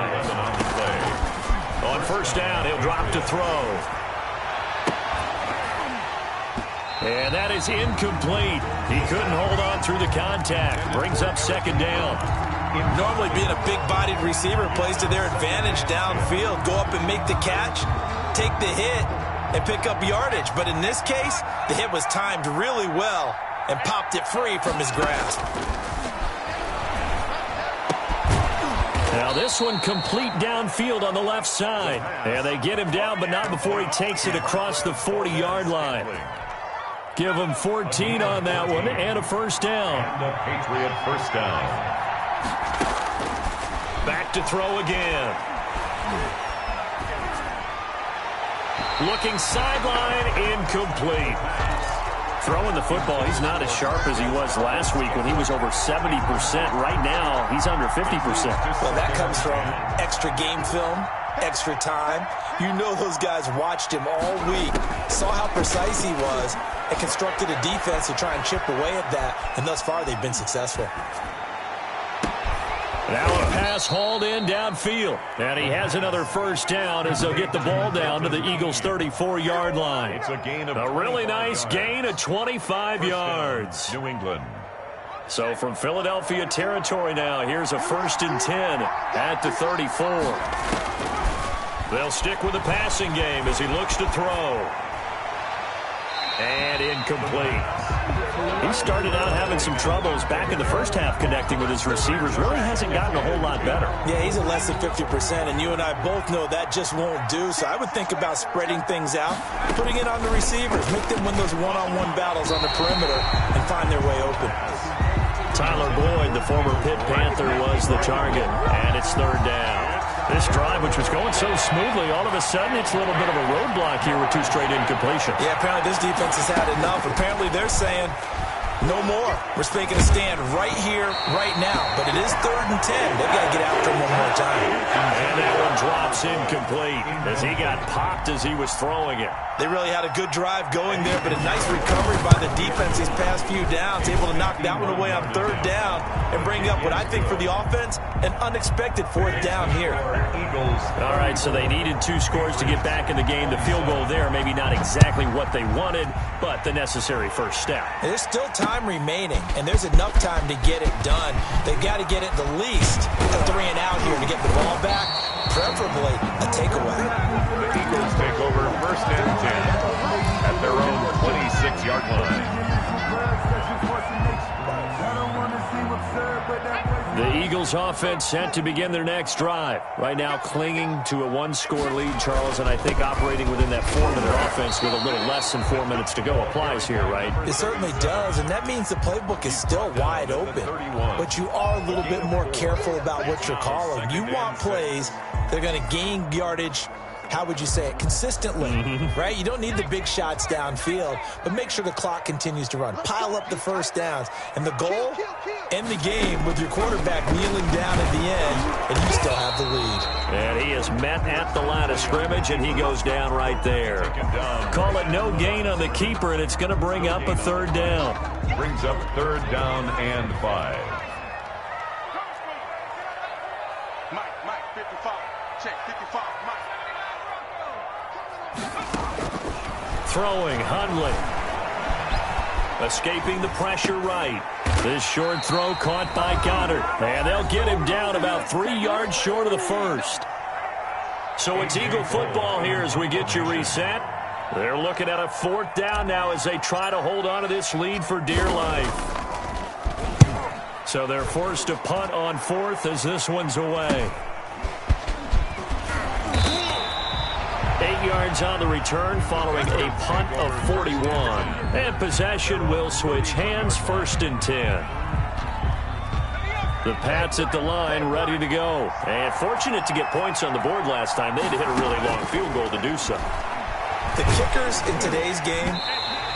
On 1st down, he'll drop to throw. And that is incomplete. He couldn't hold on through the contact. Brings up 2nd down. Normally being a big-bodied receiver plays to their advantage downfield. Go up and make the catch, take the hit, and pick up yardage. But in this case, the hit was timed really well and popped it free from his grasp. Now this one complete downfield on the left side. And they get him down, but not before he takes it across the 40-yard line. Give him 14 on that one and a 1st down. The Patriot 1st down. Back to throw again. Looking sideline, incomplete. Throwing the football, he's not as sharp as he was last week when he was over 70%. Right now, he's under 50%. Well, that comes from extra game film, extra time. You know those guys watched him all week, saw how precise he was, and constructed a defense to try and chip away at that. And thus far, they've been successful. Now a pass hauled in downfield. And he has another 1st down as they'll get the ball down to the Eagles' 34-yard line. It's a gain of a really nice gain of 25 yards. New England. So from Philadelphia territory now, here's a 1st and 10 at the 34. They'll stick with the passing game as he looks to throw. And incomplete. He started out having some troubles back in the first half connecting with his receivers. Really hasn't gotten a whole lot better. Yeah, he's at less than 50%, and you and I both know that just won't do. So I would think about spreading things out, putting it on the receivers, make them win those one-on-one battles on the perimeter and find their way open. Tyler Boyd, the former Pitt Panther, was the target, and it's 3rd down. This drive, which was going so smoothly, all of a sudden it's a little bit of a roadblock here with 2 straight incompletions. Yeah, apparently this defense has had enough. Apparently they're saying, no more. We're making a stand right here, right now. But it is 3rd and 10. They've got to get after him one more time. And that one drops incomplete as he got popped as he was throwing it. They really had a good drive going there, but a nice recovery by the defense these past few downs, able to knock that one away on 3rd down and bring up what I think for the offense, an unexpected 4th down here. Eagles. All right, so they needed 2 scores to get back in the game. The field goal there, maybe not exactly what they wanted, but the necessary 1st step. There's still time remaining, and there's enough time to get it done. They've got to get it the least a 3 and out here to get the ball back, preferably a takeaway. The Eagles take over 1st and 10 at their own 26-yard line. The Eagles offense set to begin their next drive. Right now clinging to a 1-score lead, Charles, and I think operating within that 4-minute offense with a little less than 4 minutes to go applies here, right? It certainly does, and that means the playbook is still wide open. But you are a little bit more careful about what you're calling. You want plays that are going to gain yardage, how would you say it, consistently, right? You don't need the big shots downfield, but make sure the clock continues to run. Pile up the 1st downs. And the goal, end the game with your quarterback kneeling down at the end, and you still have the lead. And he is met at the line of scrimmage, and he goes down right there. Call it no gain on the keeper, and it's going to bring up a 3rd down. Brings up 3rd down and 5. check. 55, Mike. Throwing, Hundley. Escaping the pressure right. This short throw caught by Goddard. And they'll get him down about 3 yards short of the first. So it's Eagle football here as we get you reset. They're looking at a 4th down now as they try to hold on to this lead for dear life. So they're forced to punt on 4th as this one's away. 8 yards on the return following a punt of 41. And possession will switch hands, 1st and 10. The Pats at the line ready to go. And fortunate to get points on the board last time. They had to hit a really long field goal to do so. The kickers in today's game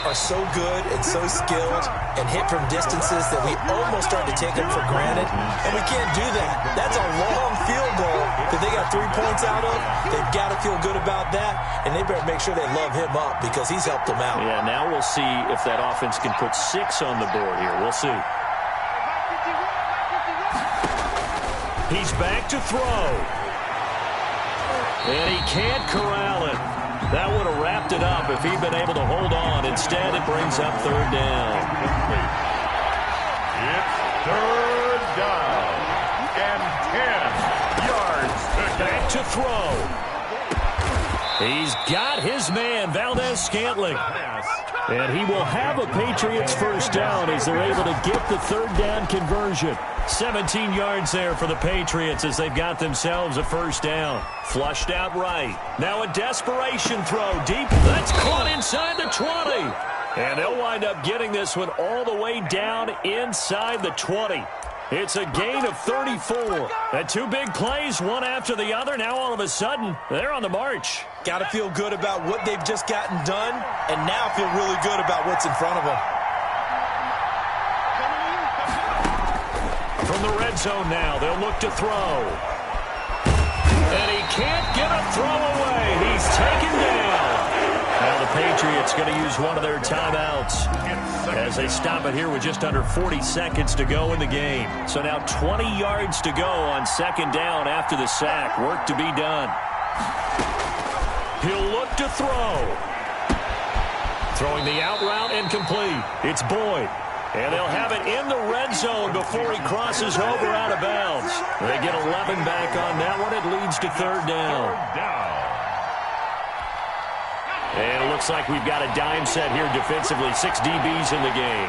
are so good and so skilled and hit from distances that we almost start to take them for granted, and we can't do that. That's a long field goal that they got 3 points out of. They've got to feel good about that, and they better make sure they love him up because he's helped them out. Yeah, now we'll see if that offense can put 6 on the board here. We'll see. He's back to throw. And he can't corral it. That would have wrapped it up if he'd been able to hold on. Instead, it brings up 3rd down. It's 3rd down and 10 yards. Back to throw. He's got his man, Valdez-Scantling. And he will have a Patriots 1st down as they're able to get the 3rd down conversion. 17 yards there for the Patriots as they've got themselves a 1st down. Flushed out right. Now a desperation throw deep. That's caught inside the 20. And they'll wind up getting this one all the way down inside the 20. It's a gain of 34. And 2 big plays, one after the other. Now all of a sudden, they're on the march. Got to feel good about what they've just gotten done, and now feel really good about what's in front of them. From the red zone now, they'll look to throw. And he can't get a throw away. He's taken down. Now the Patriots going to use one of their timeouts as they stop it here with just under 40 seconds to go in the game. So now 20 yards to go on 2nd down after the sack. Work to be done. He'll look to throw. Throwing the out route incomplete. It's Boyd. And they'll have it in the red zone before he crosses over out of bounds. They get 11 back on that one. It leads to 3rd down. And it looks like we've got a dime set here defensively. 6 DBs in the game.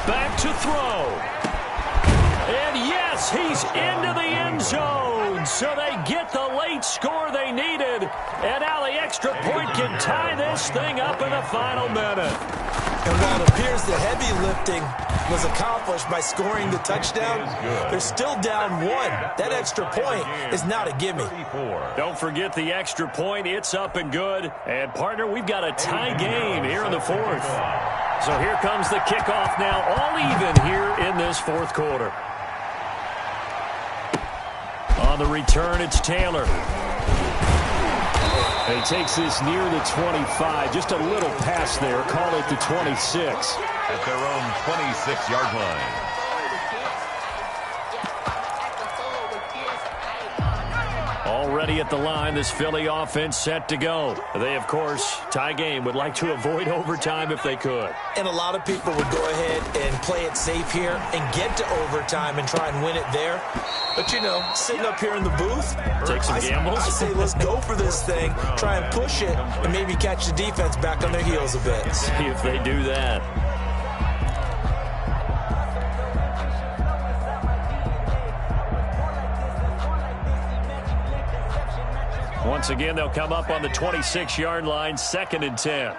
Back to throw. And yes, he's into the end zone. So they get the late score they needed. And now the extra point can tie this thing up in the final minute. And while it appears the heavy lifting was accomplished by scoring the touchdown, they're still down 1. That extra point is not a gimme. Don't forget the extra point. It's up and good. And, partner, we've got a tie game here in the 4th. So here comes the kickoff now, all even here in this 4th quarter. On the return, it's Taylor. He takes this near the 25. Just a little pass there. Call it the 26. At their own 26-yard line. Already at the line, this Philly offense set to go. They, of course, tie game, would like to avoid overtime if they could. And a lot of people would go ahead and play it safe here and get to overtime and try and win it there. But, you know, sitting up here in the booth, take some gambles. I say let's go for this thing, try and push it, and maybe catch the defense back on their heels a bit. See if they do that. Once again, they'll come up on the 26-yard line, 2nd and 10. Ain't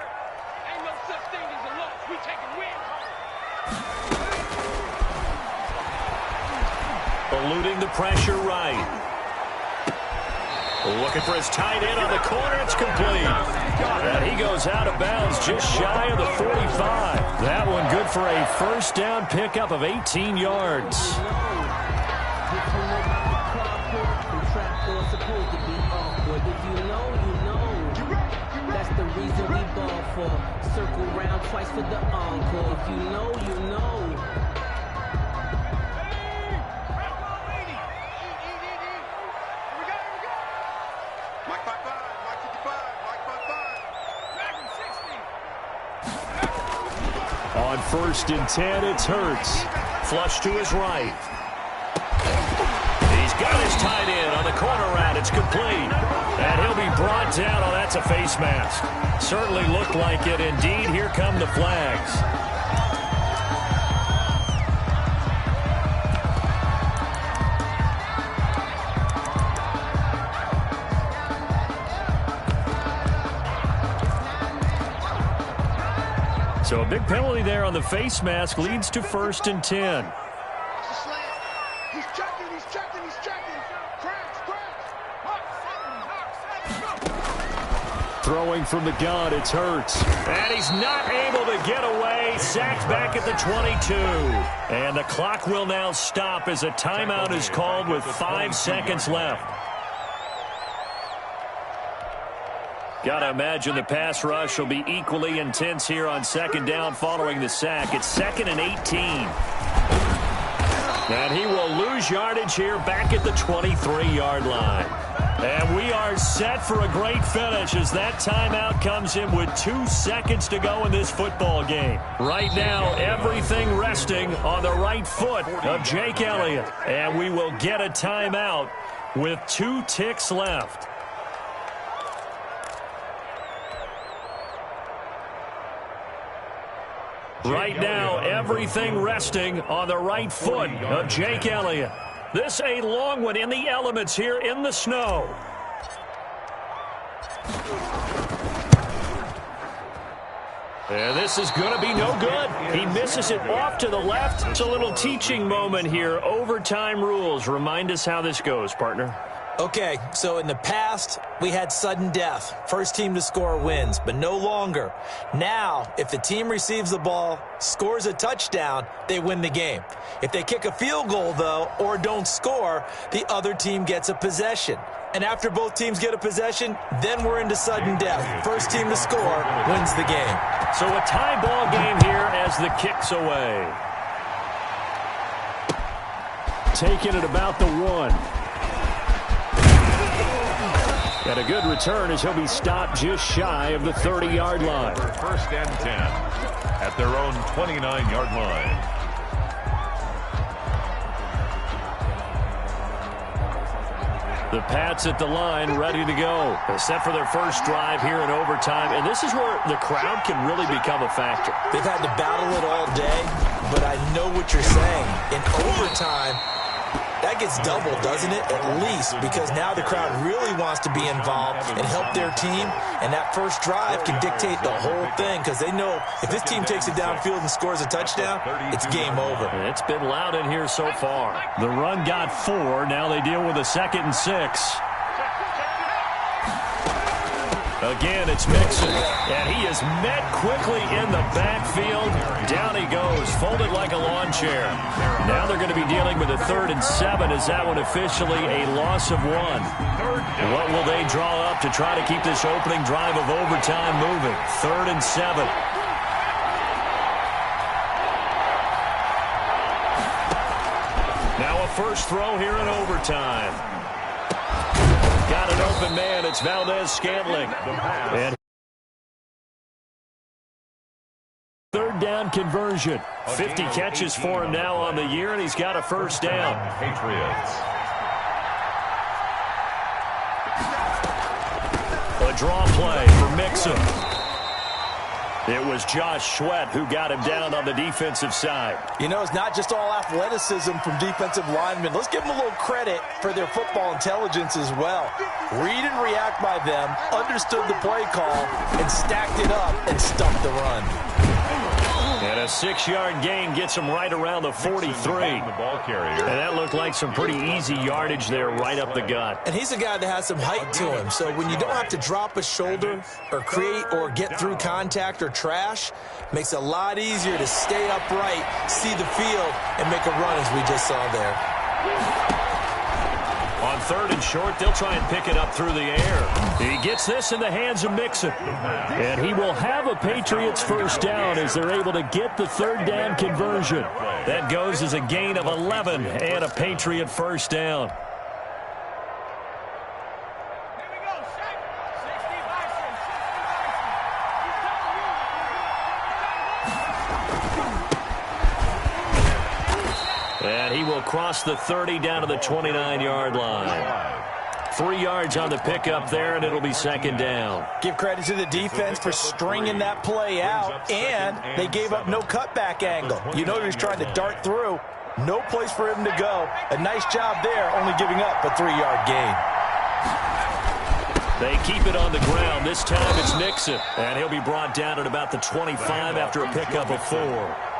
no such thing as a loss. We taking wins home. Eluding the pressure right. Looking for his tight end on the corner. It's complete. And he goes out of bounds just shy of the 45. That one good for a 1st down pickup of 18 yards. Circle round twice for the encore. If you know, you know. On 1st and 10, it's Hurts. Flush to his right. He's got his tight end on the corner route. It's complete. And he'll be brought down. Oh, that's a face mask. Certainly looked like it. Indeed, here come the flags. So a big penalty there on the face mask leads to 1st and 10. He's checking. Throwing from the gun, it's Hurts. And he's not able to get away. Sacked back at the 22. And the clock will now stop as a timeout is called with 5 seconds left. Gotta imagine the pass rush will be equally intense here on 2nd down following the sack. It's 2nd and 18. And he will lose yardage here back at the 23-yard line. And we are set for a great finish as that timeout comes in with 2 seconds to go in this football game. Right now, everything resting on the right foot of Jake Elliott. And we will get a timeout with 2 ticks left. Right now, everything resting on the right foot of Jake Elliott. This a long one in the elements here in the snow. And this is going to be no good. He misses it off to the left. It's a little teaching moment here. Overtime rules. Remind us how this goes, partner. Okay, so in the past, we had sudden death. First team to score wins, but no longer. Now, if the team receives the ball, scores a touchdown, they win the game. If they kick a field goal, though, or don't score, the other team gets a possession. And after both teams get a possession, then we're into sudden death. First team to score wins the game. So a tie ball game here as the kick's away. Taking it about the 1. And a good return as he'll be stopped just shy of the 30-yard line. 1st and 10 at their own 29-yard line. The Pats at the line ready to go. Set for their first drive here in overtime. And this is where the crowd can really become a factor. They've had to battle it all day, but I know what you're saying. In overtime, that gets doubled, doesn't it? At least, because now the crowd really wants to be involved and help their team, and that first drive can dictate the whole thing because they know if this team takes it downfield and scores a touchdown, it's game over. It's been loud in here so far. The run got 4. Now they deal with a 2nd and 6. Again, it's Mixon, and he is met quickly in the backfield. Down he goes, folded like a lawn chair. Now they're going to be dealing with a 3rd and 7. Is that one officially a loss of 1? What will they draw up to try to keep this opening drive of overtime moving? 3rd and 7. Now a first throw here in overtime. Got an open man. It's Valdez-Scantling. And 3rd down conversion. 50 catches for him now on the year, and he's got a first down. Patriots. A draw play for Mixon. It was Josh Sweat who got him down on the defensive side. You know, it's not just all athleticism from defensive linemen. Let's give them a little credit for their football intelligence as well. Read and react by them, understood the play call, and stacked it up and stuffed the run. And a 6-yard gain gets him right around the 43. The ball carrier. And that looked like some pretty easy yardage there right up the gut. And he's a guy that has some height to him. So when you don't have to drop a shoulder or create or get through contact or trash, makes it a lot easier to stay upright, see the field, and make a run as we just saw there. On 3rd and short, they'll try and pick it up through the air. He gets this in the hands of Mixon. And he will have a Patriots first down as they're able to get the 3rd down conversion. That goes as a gain of 11 and a Patriot first down. And he will cross the 30 down to the 29-yard line. 3 yards on the pickup there, and it'll be second down. Give credit to the defense for stringing that play out, and they gave up no cutback angle. You know he was trying to dart through. No place for him to go. A nice job there, only giving up a 3-yard gain. They keep it on the ground. This time it's Nixon, and he'll be brought down at about the 25 after a pickup of 4.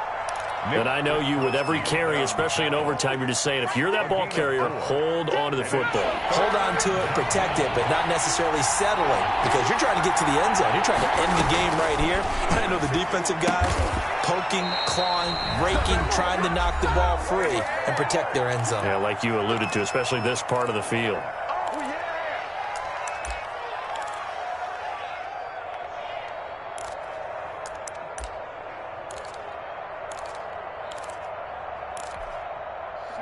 And I know you, with every carry, especially in overtime, you're just saying, if you're that ball carrier, hold on to the football. Hold on to it, protect it, but not necessarily settling, because you're trying to get to the end zone. You're trying to end the game right here. I know the defensive guys poking, clawing, raking, trying to knock the ball free and protect their end zone. Yeah, like you alluded to, especially this part of the field.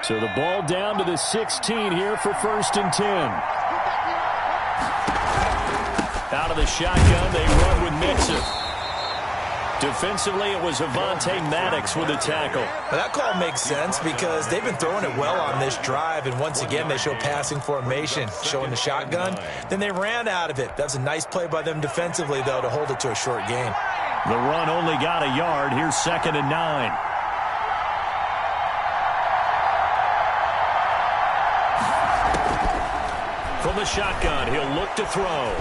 So the ball down to the 16 here for 1st and 10. Out of the shotgun, they run with Nixon. Defensively, it was Avonte Maddox with the tackle. Well, that call makes sense because they've been throwing it well on this drive, and once again, they show passing formation, showing the shotgun. Then they ran out of it. That's a nice play by them defensively, though, to hold it to a short gain. The run only got a yard. Here's 2nd and 9. From the shotgun, he'll look to throw.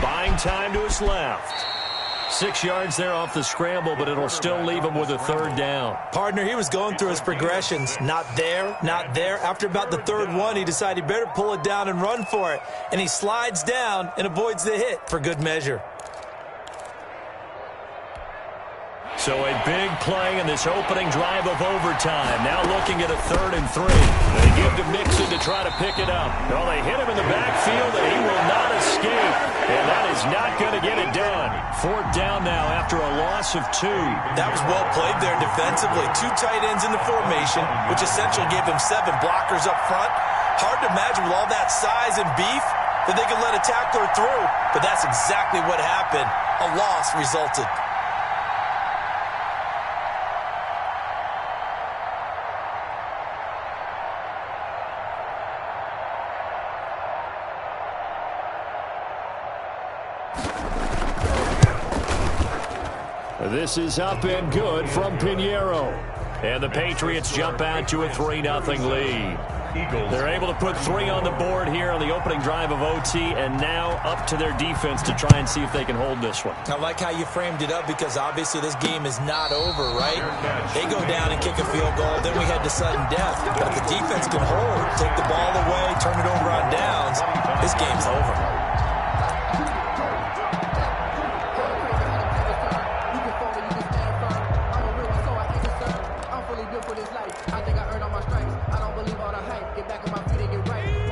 Buying time to his left. 6 yards there off the scramble, but it'll still leave him with a 3rd down. Partner, he was going through his progressions. Not there, not there. After about the 3rd one, he decided he better pull it down and run for it. And he slides down and avoids the hit for good measure. So a big play in this opening drive of overtime. Now looking at a 3rd and 3. They give to Mixon to try to pick it up. Well, they hit him in the backfield, and he will not escape. And that is not going to get it done. 4th down now after a loss of 2. That was well played there defensively. 2 tight ends in the formation, which essentially gave them 7 blockers up front. Hard to imagine with all that size and beef that they could let a tackler through. But that's exactly what happened. A loss resulted. This is up and good from Pinheiro. And the Patriots jump out to a 3-0 lead. They're able to put 3 on the board here on the opening drive of OT, and now up to their defense to try and see if they can hold this one. I like how you framed it up because obviously this game is not over, right? They go down and kick a field goal, then we head to sudden death. But if the defense can hold, take the ball away, turn it over on downs, this game's over.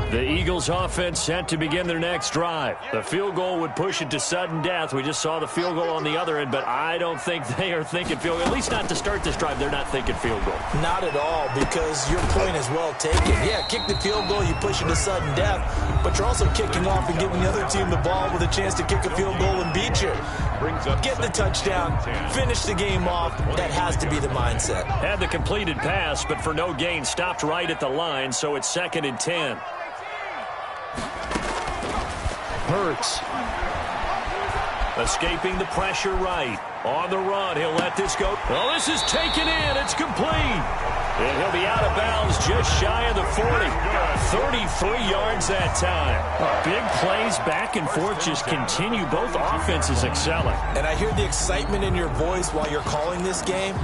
The Eagles offense set to begin their next drive. The field goal would push it to sudden death. We just saw the field goal on the other end, but I don't think they are thinking field goal. At least not to start this drive. They're not thinking field goal. Not at all, because your point is well taken. Yeah, kick the field goal, you push it to sudden death, but you're also kicking off and giving the other team the ball with a chance to kick a field goal and beat you. Get the touchdown, finish the game off. That has to be the mindset. Had the completed pass, but for no gain, stopped right at the line, so it's 2nd and 10. Hurts. Escaping the pressure right. On the run, he'll let this go. Well, this is taken in. It's complete. And he'll be out of bounds just shy of the 40. 33 yards that time. Big plays back and forth just continue. Both offenses excelling. And I hear the excitement in your voice while you're calling this game.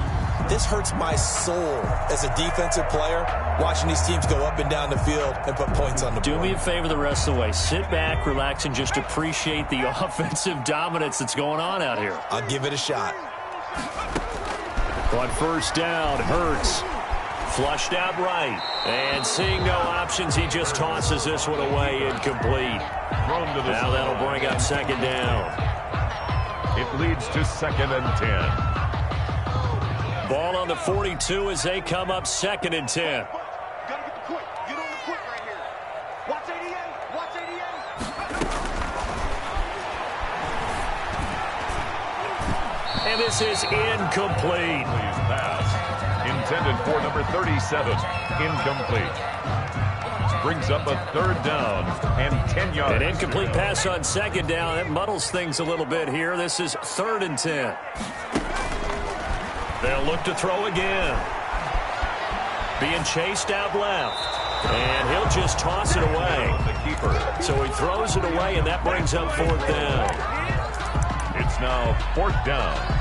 This hurts my soul as a defensive player, watching these teams go up and down the field and put points on the board. Do me a favor the rest of the way. Sit back, relax, and just appreciate the offensive dominance that's going on out here. I'll give it a shot. On 1st down, Hurts. Flushed out right. And seeing no options, he just tosses this one away incomplete. Now that'll bring up 2nd down. It leads to 2nd and 10. Ball on the 42 as they come up 2nd and 10. Gotta get the quick. Get on the quick right here. Watch 88. Watch 88. And this is incomplete. Please pass. intended for number 37. Incomplete. Brings up a 3rd down and 10 yards. An incomplete pass on 2nd down. That muddles things a little bit here. This is 3rd and 10. They'll look to throw again. Being chased out left. And he'll just toss it away. So he throws it away, and that brings up 4th down. It's now 4th down.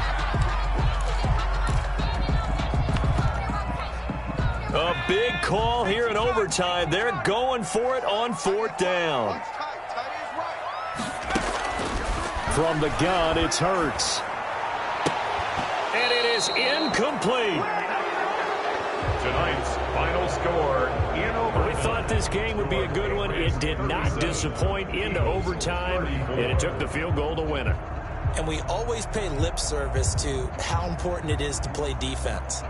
A big call here in overtime. They're going for it on 4th down. From the gun, it's Hurts. And it is incomplete. Tonight's final score in overtime. We thought this game would be a good one. It did not disappoint into overtime, and it took the field goal to win it. And we always pay lip service to how important it is to play defense.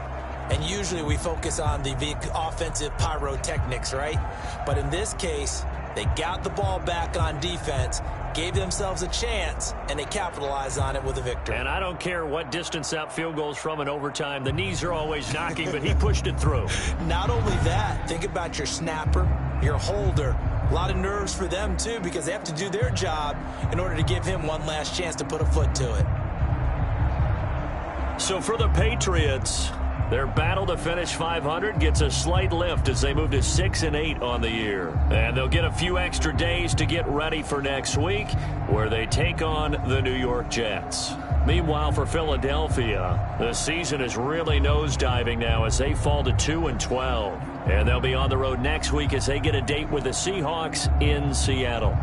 And usually we focus on the offensive pyrotechnics, right? But in this case, they got the ball back on defense, gave themselves a chance, and they capitalized on it with a victory. And I don't care what distance that field goes from in overtime. The knees are always knocking, but he pushed it through. Not only that, think about your snapper, your holder. A lot of nerves for them, too, because they have to do their job in order to give him one last chance to put a foot to it. So for the Patriots, their battle to finish 500 gets a slight lift as they move to 6-8 on the year. And they'll get a few extra days to get ready for next week, where they take on the New York Jets. Meanwhile, for Philadelphia, the season is really nosediving now as they fall to 2-12. And they'll be on the road next week as they get a date with the Seahawks in Seattle.